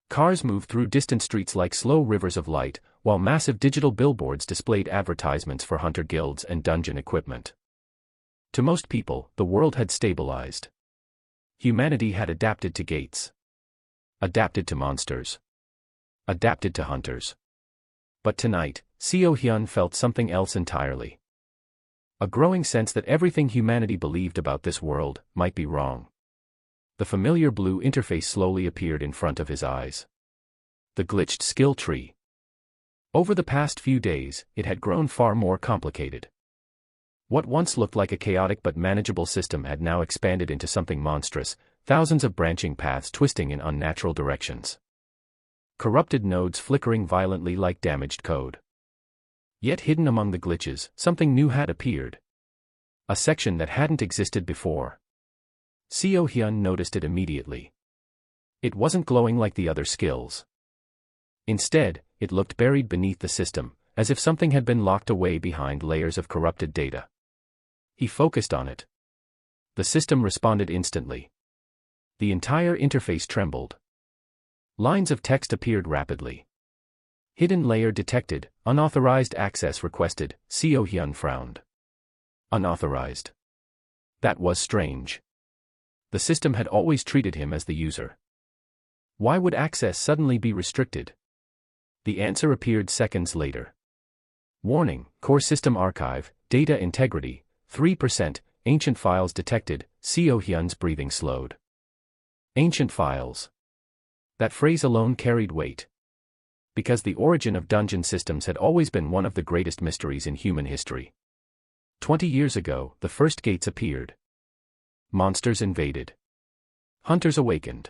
Cars moved through distant streets like slow rivers of light, while massive digital billboards displayed advertisements for hunter guilds and dungeon equipment. To most people, the world had stabilized. Humanity had adapted to gates. Adapted to monsters. Adapted to hunters. But tonight, Seo-hyun felt something else entirely. A growing sense that everything humanity believed about this world might be wrong. The familiar blue interface slowly appeared in front of his eyes. The glitched skill tree. Over the past few days, it had grown far more complicated. What once looked like a chaotic but manageable system had now expanded into something monstrous, thousands of branching paths twisting in unnatural directions. Corrupted nodes flickering violently like damaged code. Yet hidden among the glitches, something new had appeared. A section that hadn't existed before. Seo-hyun noticed it immediately. It wasn't glowing like the other skills. Instead, it looked buried beneath the system, as if something had been locked away behind layers of corrupted data. He focused on it. The system responded instantly. The entire interface trembled. Lines of text appeared rapidly. Hidden layer detected, unauthorized access requested. Seo-hyun frowned. Unauthorized. That was strange. The system had always treated him as the user. Why would access suddenly be restricted? The answer appeared seconds later. Warning, core system archive, data integrity, 3%, ancient files detected. Seo-hyun's breathing slowed. Ancient files. That phrase alone carried weight. Because the origin of dungeon systems had always been one of the greatest mysteries in human history. 20 years ago, the first gates appeared. Monsters invaded. Hunters awakened.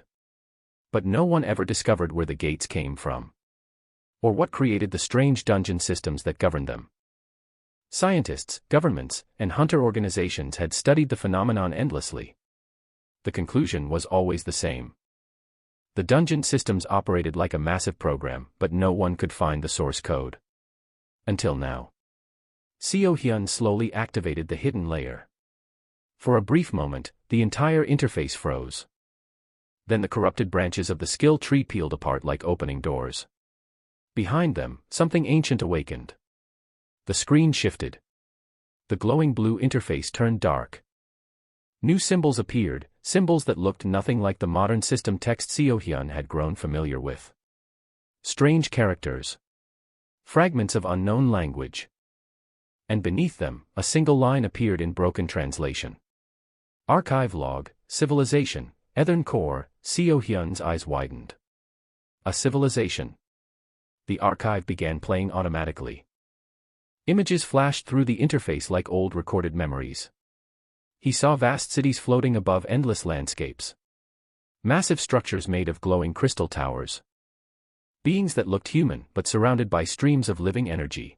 But no one ever discovered where the gates came from. Or what created the strange dungeon systems that governed them. Scientists, governments, and hunter organizations had studied the phenomenon endlessly. The conclusion was always the same. The dungeon systems operated like a massive program, but no one could find the source code. Until now. Seo-hyun slowly activated the hidden layer. For a brief moment, the entire interface froze. Then the corrupted branches of the skill tree peeled apart like opening doors. Behind them, something ancient awakened. The screen shifted. The glowing blue interface turned dark. New symbols appeared, symbols that looked nothing like the modern system text Seo-hyun had grown familiar with. Strange characters. Fragments of unknown language. And beneath them, a single line appeared in broken translation. Archive log, civilization, Ethern core. Seo-hyun's eyes widened. A civilization. The archive began playing automatically. Images flashed through the interface like old recorded memories. He saw vast cities floating above endless landscapes. Massive structures made of glowing crystal towers. Beings that looked human but surrounded by streams of living energy.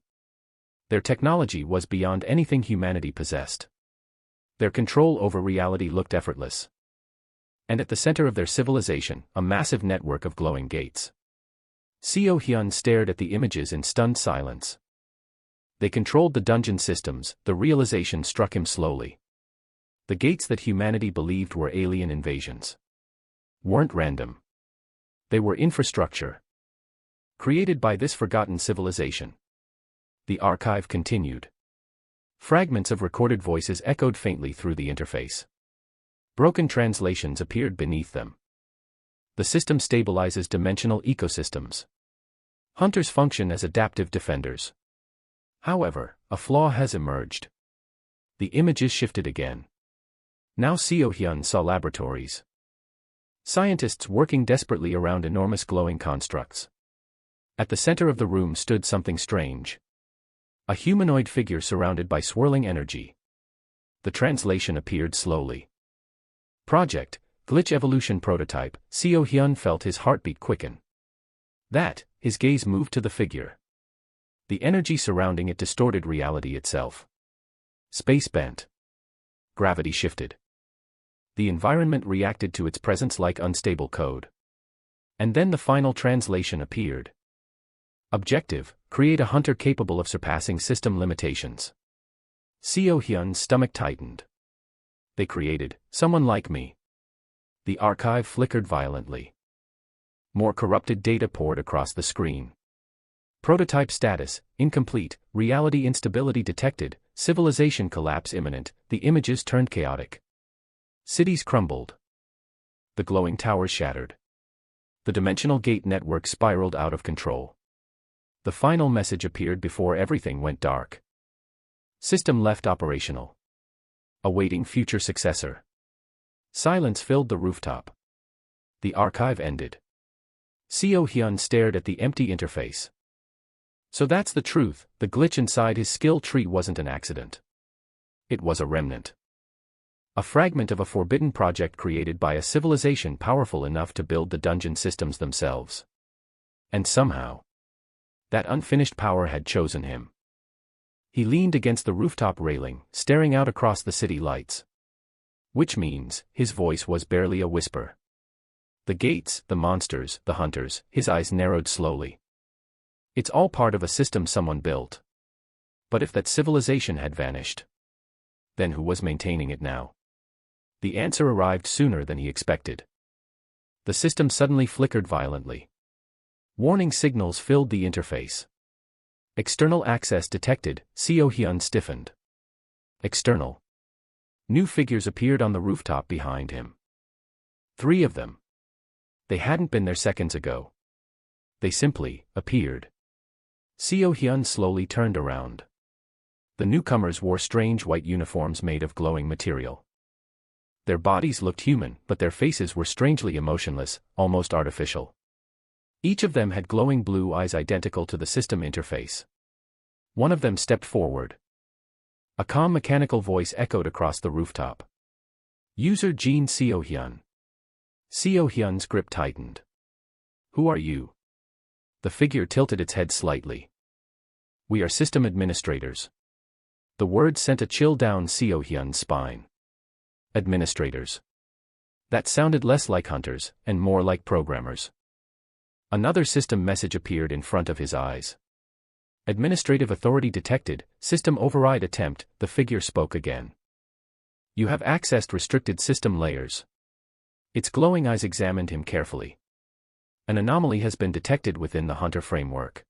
Their technology was beyond anything humanity possessed. Their control over reality looked effortless. And at the center of their civilization, a massive network of glowing gates. Seo-hyun stared at the images in stunned silence. They controlled the dungeon systems. The realization struck him slowly. The gates that humanity believed were alien invasions weren't random. They were infrastructure created by this forgotten civilization. The archive continued. Fragments of recorded voices echoed faintly through the interface. Broken translations appeared beneath them. The system stabilizes dimensional ecosystems. Hunters function as adaptive defenders. However, a flaw has emerged. The images shifted again. Now Seo-hyun saw laboratories. Scientists working desperately around enormous glowing constructs. At the center of the room stood something strange. A humanoid figure surrounded by swirling energy. The translation appeared slowly. Project, Glitch Evolution Prototype. Seo-hyun felt his heartbeat quicken. His gaze moved to the figure. The energy surrounding it distorted reality itself. Space bent. Gravity shifted. The environment reacted to its presence like unstable code. And then the final translation appeared. Objective, create a hunter capable of surpassing system limitations. Seo-hyun's stomach tightened. They created someone like me. The archive flickered violently. More corrupted data poured across the screen. Prototype status, incomplete, reality instability detected, civilization collapse imminent. The images turned chaotic. Cities crumbled. The glowing towers shattered. The dimensional gate network spiraled out of control. The final message appeared before everything went dark. System left operational. Awaiting future successor. Silence filled the rooftop. The archive ended. Seo-hyun stared at the empty interface. So that's the truth, the glitch inside his skill tree wasn't an accident. It was a remnant. A fragment of a forbidden project created by a civilization powerful enough to build the dungeon systems themselves. And somehow, that unfinished power had chosen him. He leaned against the rooftop railing, staring out across the city lights. Which means, his voice was barely a whisper. The gates, the monsters, the hunters, his eyes narrowed slowly. It's all part of a system someone built. But if that civilization had vanished, then who was maintaining it now? The answer arrived sooner than he expected. The system suddenly flickered violently. Warning signals filled the interface. External access detected. Seo-hyun stiffened. External. New figures appeared on the rooftop behind him. 3 of them. They hadn't been there seconds ago. They simply appeared. Seo-hyun slowly turned around. The newcomers wore strange white uniforms made of glowing material. Their bodies looked human, but their faces were strangely emotionless, almost artificial. Each of them had glowing blue eyes identical to the system interface. One of them stepped forward. A calm mechanical voice echoed across the rooftop. User Jin Seo-hyun. Seo-hyun's grip tightened. Who are you? The figure tilted its head slightly. We are system administrators. The word sent a chill down Seo-hyun's spine. Administrators. That sounded less like hunters, and more like programmers. Another system message appeared in front of his eyes. Administrative authority detected, system override attempt. The figure spoke again. You have accessed restricted system layers. Its glowing eyes examined him carefully. An anomaly has been detected within the hunter framework.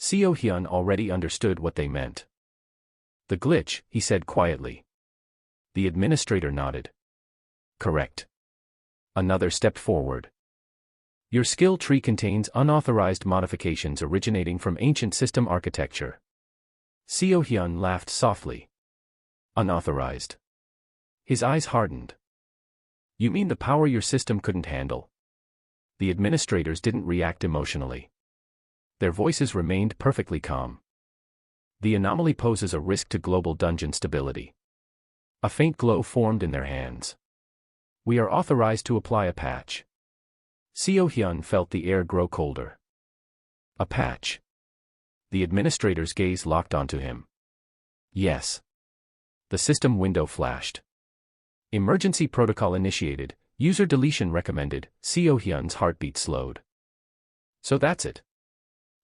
Seo-hyun already understood what they meant. The glitch, he said quietly. The administrator nodded. Correct. Another stepped forward. Your skill tree contains unauthorized modifications originating from ancient system architecture. Seo-hyun laughed softly. Unauthorized. His eyes hardened. You mean the power your system couldn't handle? The administrators didn't react emotionally. Their voices remained perfectly calm. The anomaly poses a risk to global dungeon stability. A faint glow formed in their hands. We are authorized to apply a patch. Seo-hyun felt the air grow colder. A patch. The administrator's gaze locked onto him. Yes. The system window flashed. Emergency protocol initiated, user deletion recommended. Seo-hyun's heartbeat slowed. So that's it.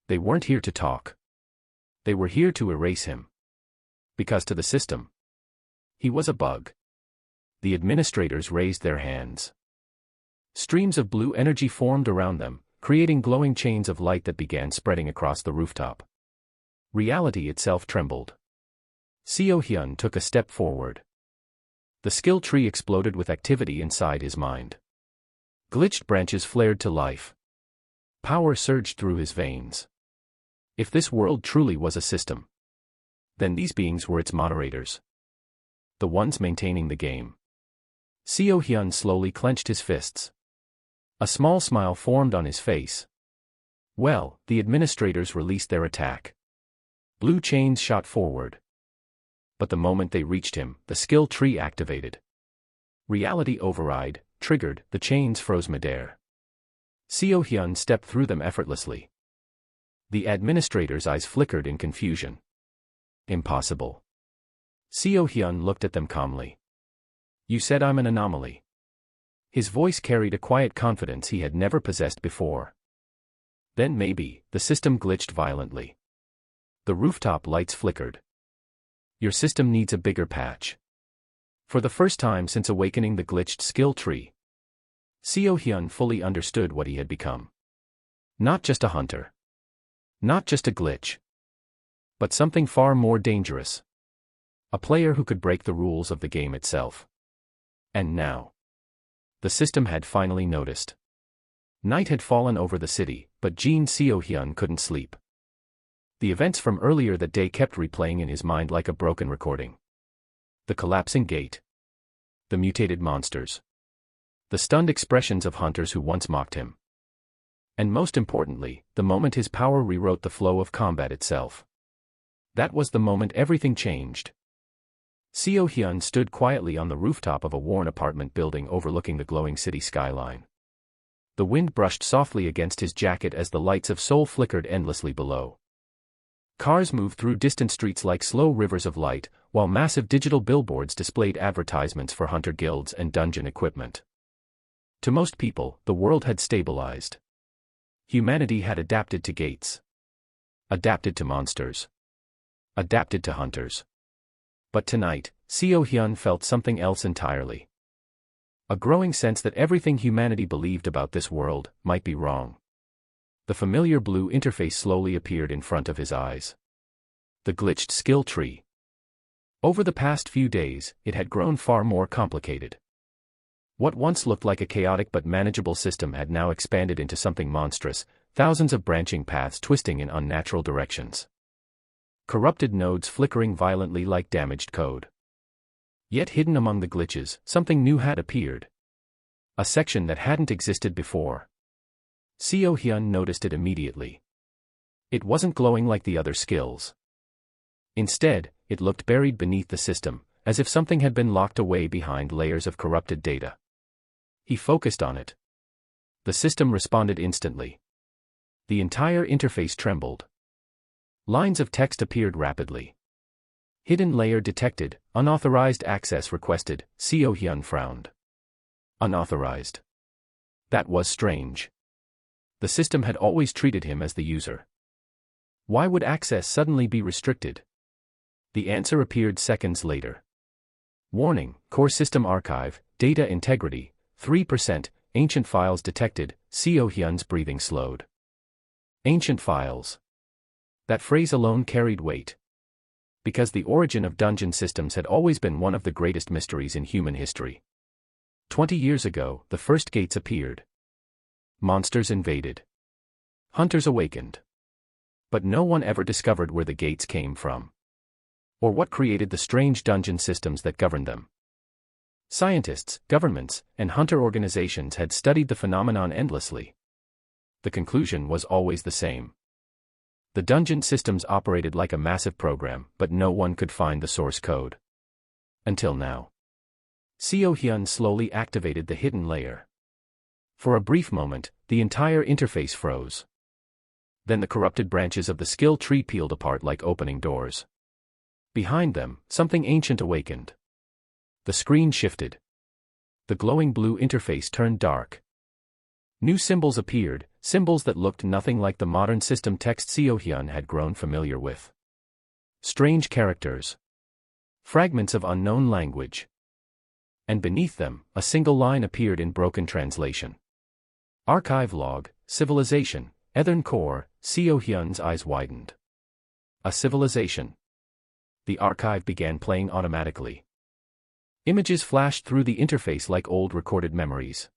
They weren't here to talk. They were here to erase him. Because to the system, he was a bug. The administrators raised their hands. Streams of blue energy formed around them, creating glowing chains of light that began spreading across the rooftop. Reality itself trembled. Seo Hyun took a step forward. The skill tree exploded with activity inside his mind. Glitched branches flared to life. Power surged through his veins. If this world truly was a system, then these beings were its moderators. The ones maintaining the game. Seo Hyun slowly clenched his fists. A small smile formed on his face. Well, the administrators released their attack. Blue chains shot forward. But the moment they reached him, the skill tree activated. Reality override triggered, the chains froze midair. Seo Hyun stepped through them effortlessly. The administrator's eyes flickered in confusion. Impossible. Seo Hyun looked at them calmly. You said I'm an anomaly. His voice carried a quiet confidence he had never possessed before. Then maybe, the system glitched violently. The rooftop lights flickered. Your system needs a bigger patch. For the first time since awakening the glitched skill tree, Seo Hyun fully understood what he had become. Not just a hunter. Not just a glitch. But something far more dangerous. A player who could break the rules of the game itself. And now, the system had finally noticed. Night had fallen over the city, but Seo Hyun couldn't sleep. The events from earlier that day kept replaying in his mind like a broken recording. The collapsing gate. The mutated monsters. The stunned expressions of hunters who once mocked him. And most importantly, the moment his power rewrote the flow of combat itself. That was the moment everything changed. Seo Hyun stood quietly on the rooftop of a worn apartment building overlooking the glowing city skyline. The wind brushed softly against his jacket as the lights of Seoul flickered endlessly below. Cars moved through distant streets like slow rivers of light, while massive digital billboards displayed advertisements for hunter guilds and dungeon equipment. To most people, the world had stabilized. Humanity had adapted to gates. Adapted to monsters. Adapted to hunters. But tonight, Seo Hyun felt something else entirely. A growing sense that everything humanity believed about this world might be wrong. The familiar blue interface slowly appeared in front of his eyes. The glitched skill tree. Over the past few days, it had grown far more complicated. What once looked like a chaotic but manageable system had now expanded into something monstrous, thousands of branching paths twisting in unnatural directions. Corrupted nodes flickering violently like damaged code. Yet hidden among the glitches, something new had appeared. A section that hadn't existed before. Seo Hyun noticed it immediately. It wasn't glowing like the other skills. Instead, it looked buried beneath the system, as if something had been locked away behind layers of corrupted data. He focused on it. The system responded instantly. The entire interface trembled. Lines of text appeared rapidly. Hidden layer detected, unauthorized access requested. Seo Hyun frowned. Unauthorized. That was strange. The system had always treated him as the user. Why would access suddenly be restricted? The answer appeared seconds later. Warning, core system archive, data integrity, 3%, ancient files detected. Seo Hyun's breathing slowed. Ancient files. That phrase alone carried weight. Because the origin of dungeon systems had always been one of the greatest mysteries in human history. 20 years ago, the first gates appeared. Monsters invaded. Hunters awakened. But no one ever discovered where the gates came from. Or what created the strange dungeon systems that governed them. Scientists, governments, and hunter organizations had studied the phenomenon endlessly. The conclusion was always the same. The dungeon systems operated like a massive program, but no one could find the source code. Until now. Seo Hyun slowly activated the hidden layer. For a brief moment, the entire interface froze. Then the corrupted branches of the skill tree peeled apart like opening doors. Behind them, something ancient awakened. The screen shifted. The glowing blue interface turned dark. New symbols appeared, symbols that looked nothing like the modern system text Seo Hyun had grown familiar with. Strange characters. Fragments of unknown language. And beneath them, a single line appeared in broken translation. Archive log, civilization, Ethern core. Seo Hyun's eyes widened. A civilization. The archive began playing automatically. Images flashed through the interface like old recorded memories.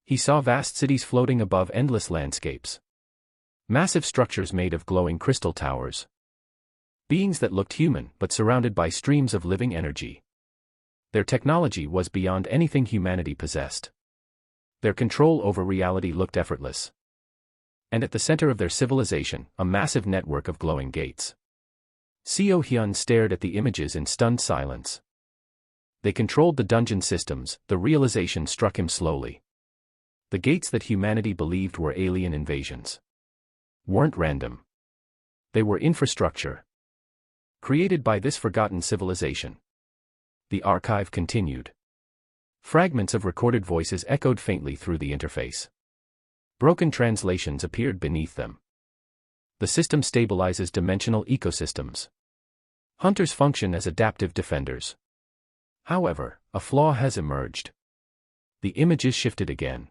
He saw vast cities floating above endless landscapes. Massive structures made of glowing crystal towers. Beings that looked human but surrounded by streams of living energy. Their technology was beyond anything humanity possessed. Their control over reality looked effortless. And at the center of their civilization, a massive network of glowing gates. Seo Hyun stared at the images in stunned silence. They controlled the dungeon systems. The realization struck him slowly. The gates that humanity believed were alien invasions weren't random. They were infrastructure created by this forgotten civilization. The archive continued. Fragments of recorded voices echoed faintly through the interface. Broken translations appeared beneath them. The system stabilizes dimensional ecosystems. Hunters function as adaptive defenders. However, a flaw has emerged. The images shifted again.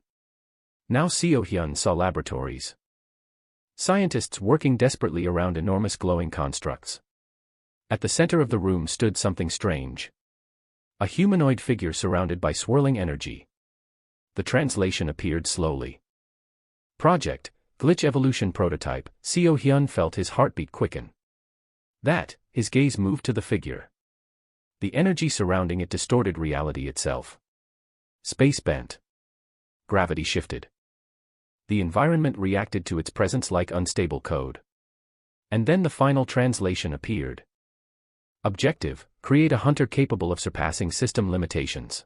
Now Seo Hyun saw laboratories. Scientists working desperately around enormous glowing constructs. At the center of the room stood something strange. A humanoid figure surrounded by swirling energy. The translation appeared slowly. Project, Glitch Evolution Prototype. Seo Hyun felt his heartbeat quicken. His gaze moved to the figure. The energy surrounding it distorted reality itself. Space bent. Gravity shifted. The environment reacted to its presence like unstable code. And then the final translation appeared. Objective, create a hunter capable of surpassing system limitations.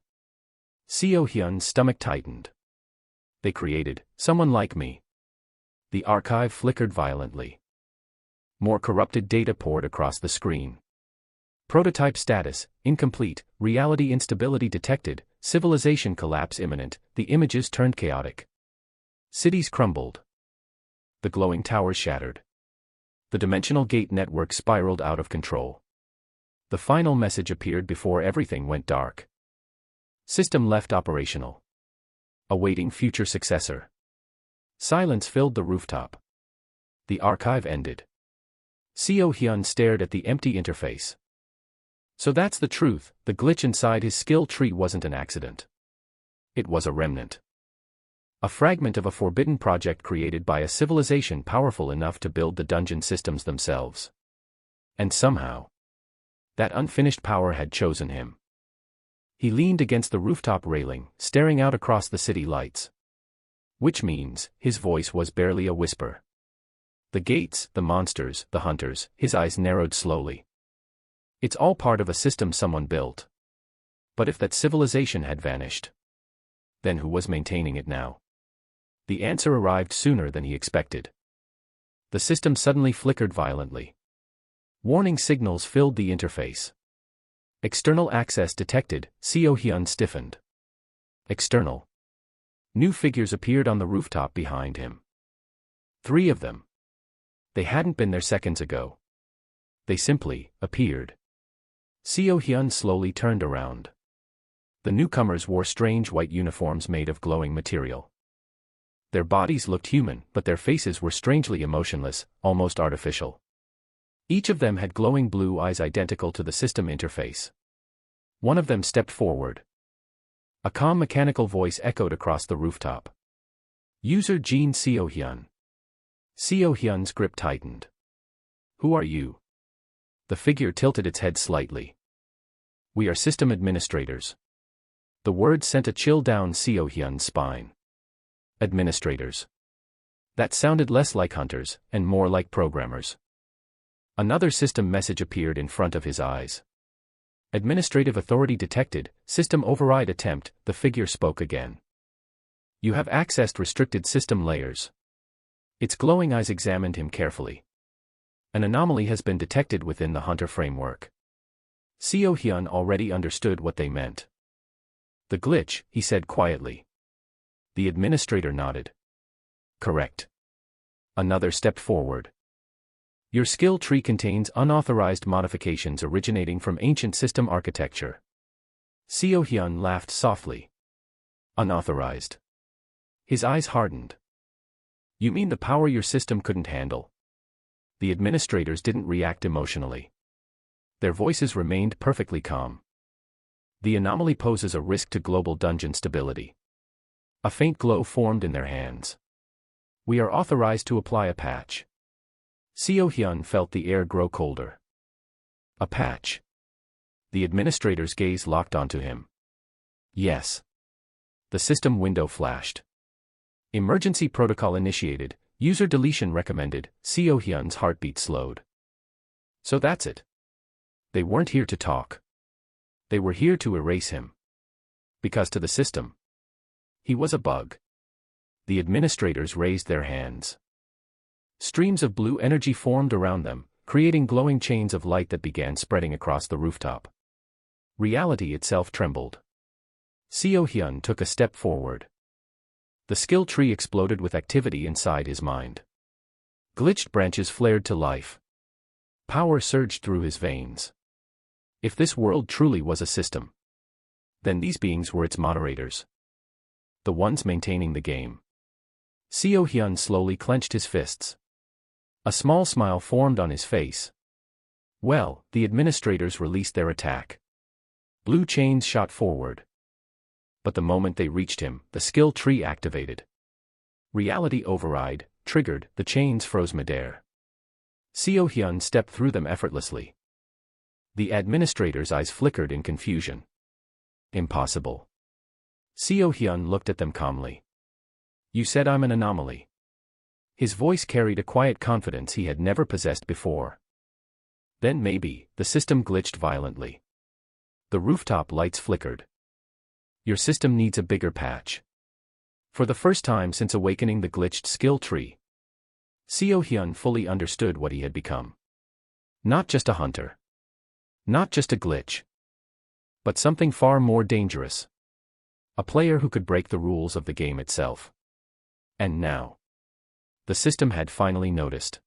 Seo Hyun's stomach tightened. They created someone like me. The archive flickered violently. More corrupted data poured across the screen. Prototype status, incomplete, reality instability detected, civilization collapse imminent. The images turned chaotic. Cities crumbled. The glowing towers shattered. The dimensional gate network spiraled out of control. The final message appeared before everything went dark. System left operational. Awaiting future successor. Silence filled the rooftop. The archive ended. Seo Hyun stared at the empty interface. So that's the truth, the glitch inside his skill tree wasn't an accident. It was a remnant. A fragment of a forbidden project created by a civilization powerful enough to build the dungeon systems themselves. And somehow, that unfinished power had chosen him. He leaned against the rooftop railing, staring out across the city lights. Which means, his voice was barely a whisper. The gates, the monsters, the hunters, his eyes narrowed slowly. It's all part of a system someone built. But if that civilization had vanished, then who was maintaining it now? The answer arrived sooner than he expected. The system suddenly flickered violently. Warning signals filled the interface. External access detected. Seo Hyun stiffened. External. New figures appeared on the rooftop behind him. 3 of them. They hadn't been there seconds ago. They simply appeared. Seo Hyun slowly turned around. The newcomers wore strange white uniforms made of glowing material. Their bodies looked human, but their faces were strangely emotionless, almost artificial. Each of them had glowing blue eyes identical to the system interface. One of them stepped forward. A calm mechanical voice echoed across the rooftop. User Jin Seo Hyun. Seo Hyun's grip tightened. Who are you? The figure tilted its head slightly. We are system administrators. The word sent a chill down Seo Hyun's spine. Administrators. That sounded less like hunters, and more like programmers. Another system message appeared in front of his eyes. Administrative authority detected, system override attempt. The figure spoke again. You have accessed restricted system layers. Its glowing eyes examined him carefully. An anomaly has been detected within the hunter framework. Seo Hyun already understood what they meant. The glitch, he said quietly. The administrator nodded. Correct. Another stepped forward. Your skill tree contains unauthorized modifications originating from ancient system architecture. Seo Hyun laughed softly. Unauthorized. His eyes hardened. You mean the power your system couldn't handle? The administrators didn't react emotionally. Their voices remained perfectly calm. The anomaly poses a risk to global dungeon stability. A faint glow formed in their hands. We are authorized to apply a patch. Seo Hyun felt the air grow colder. A patch. The administrator's gaze locked onto him. Yes. The system window flashed. Emergency protocol initiated, user deletion recommended. Seo Hyun's heartbeat slowed. So that's it. They weren't here to talk. They were here to erase him. Because to the system, he was a bug. The administrators raised their hands. Streams of blue energy formed around them, creating glowing chains of light that began spreading across the rooftop. Reality itself trembled. Seo Hyun took a step forward. The skill tree exploded with activity inside his mind. Glitched branches flared to life. Power surged through his veins. If this world truly was a system, then these beings were its moderators. The ones maintaining the game. Seo Hyun slowly clenched his fists. A small smile formed on his face. Well, the administrators released their attack. Blue chains shot forward. But the moment they reached him, the skill tree activated. Reality override, triggered, the chains froze midair. Seo Hyun stepped through them effortlessly. The administrator's eyes flickered in confusion. Impossible. Seo Hyun looked at them calmly. You said I'm an anomaly. His voice carried a quiet confidence he had never possessed before. Then maybe, the system glitched violently. The rooftop lights flickered. Your system needs a bigger patch. For the first time since awakening the glitched skill tree, Seo Hyun fully understood what he had become. Not just a hunter. Not just a glitch. But something far more dangerous. A player who could break the rules of the game itself. And now, the system had finally noticed.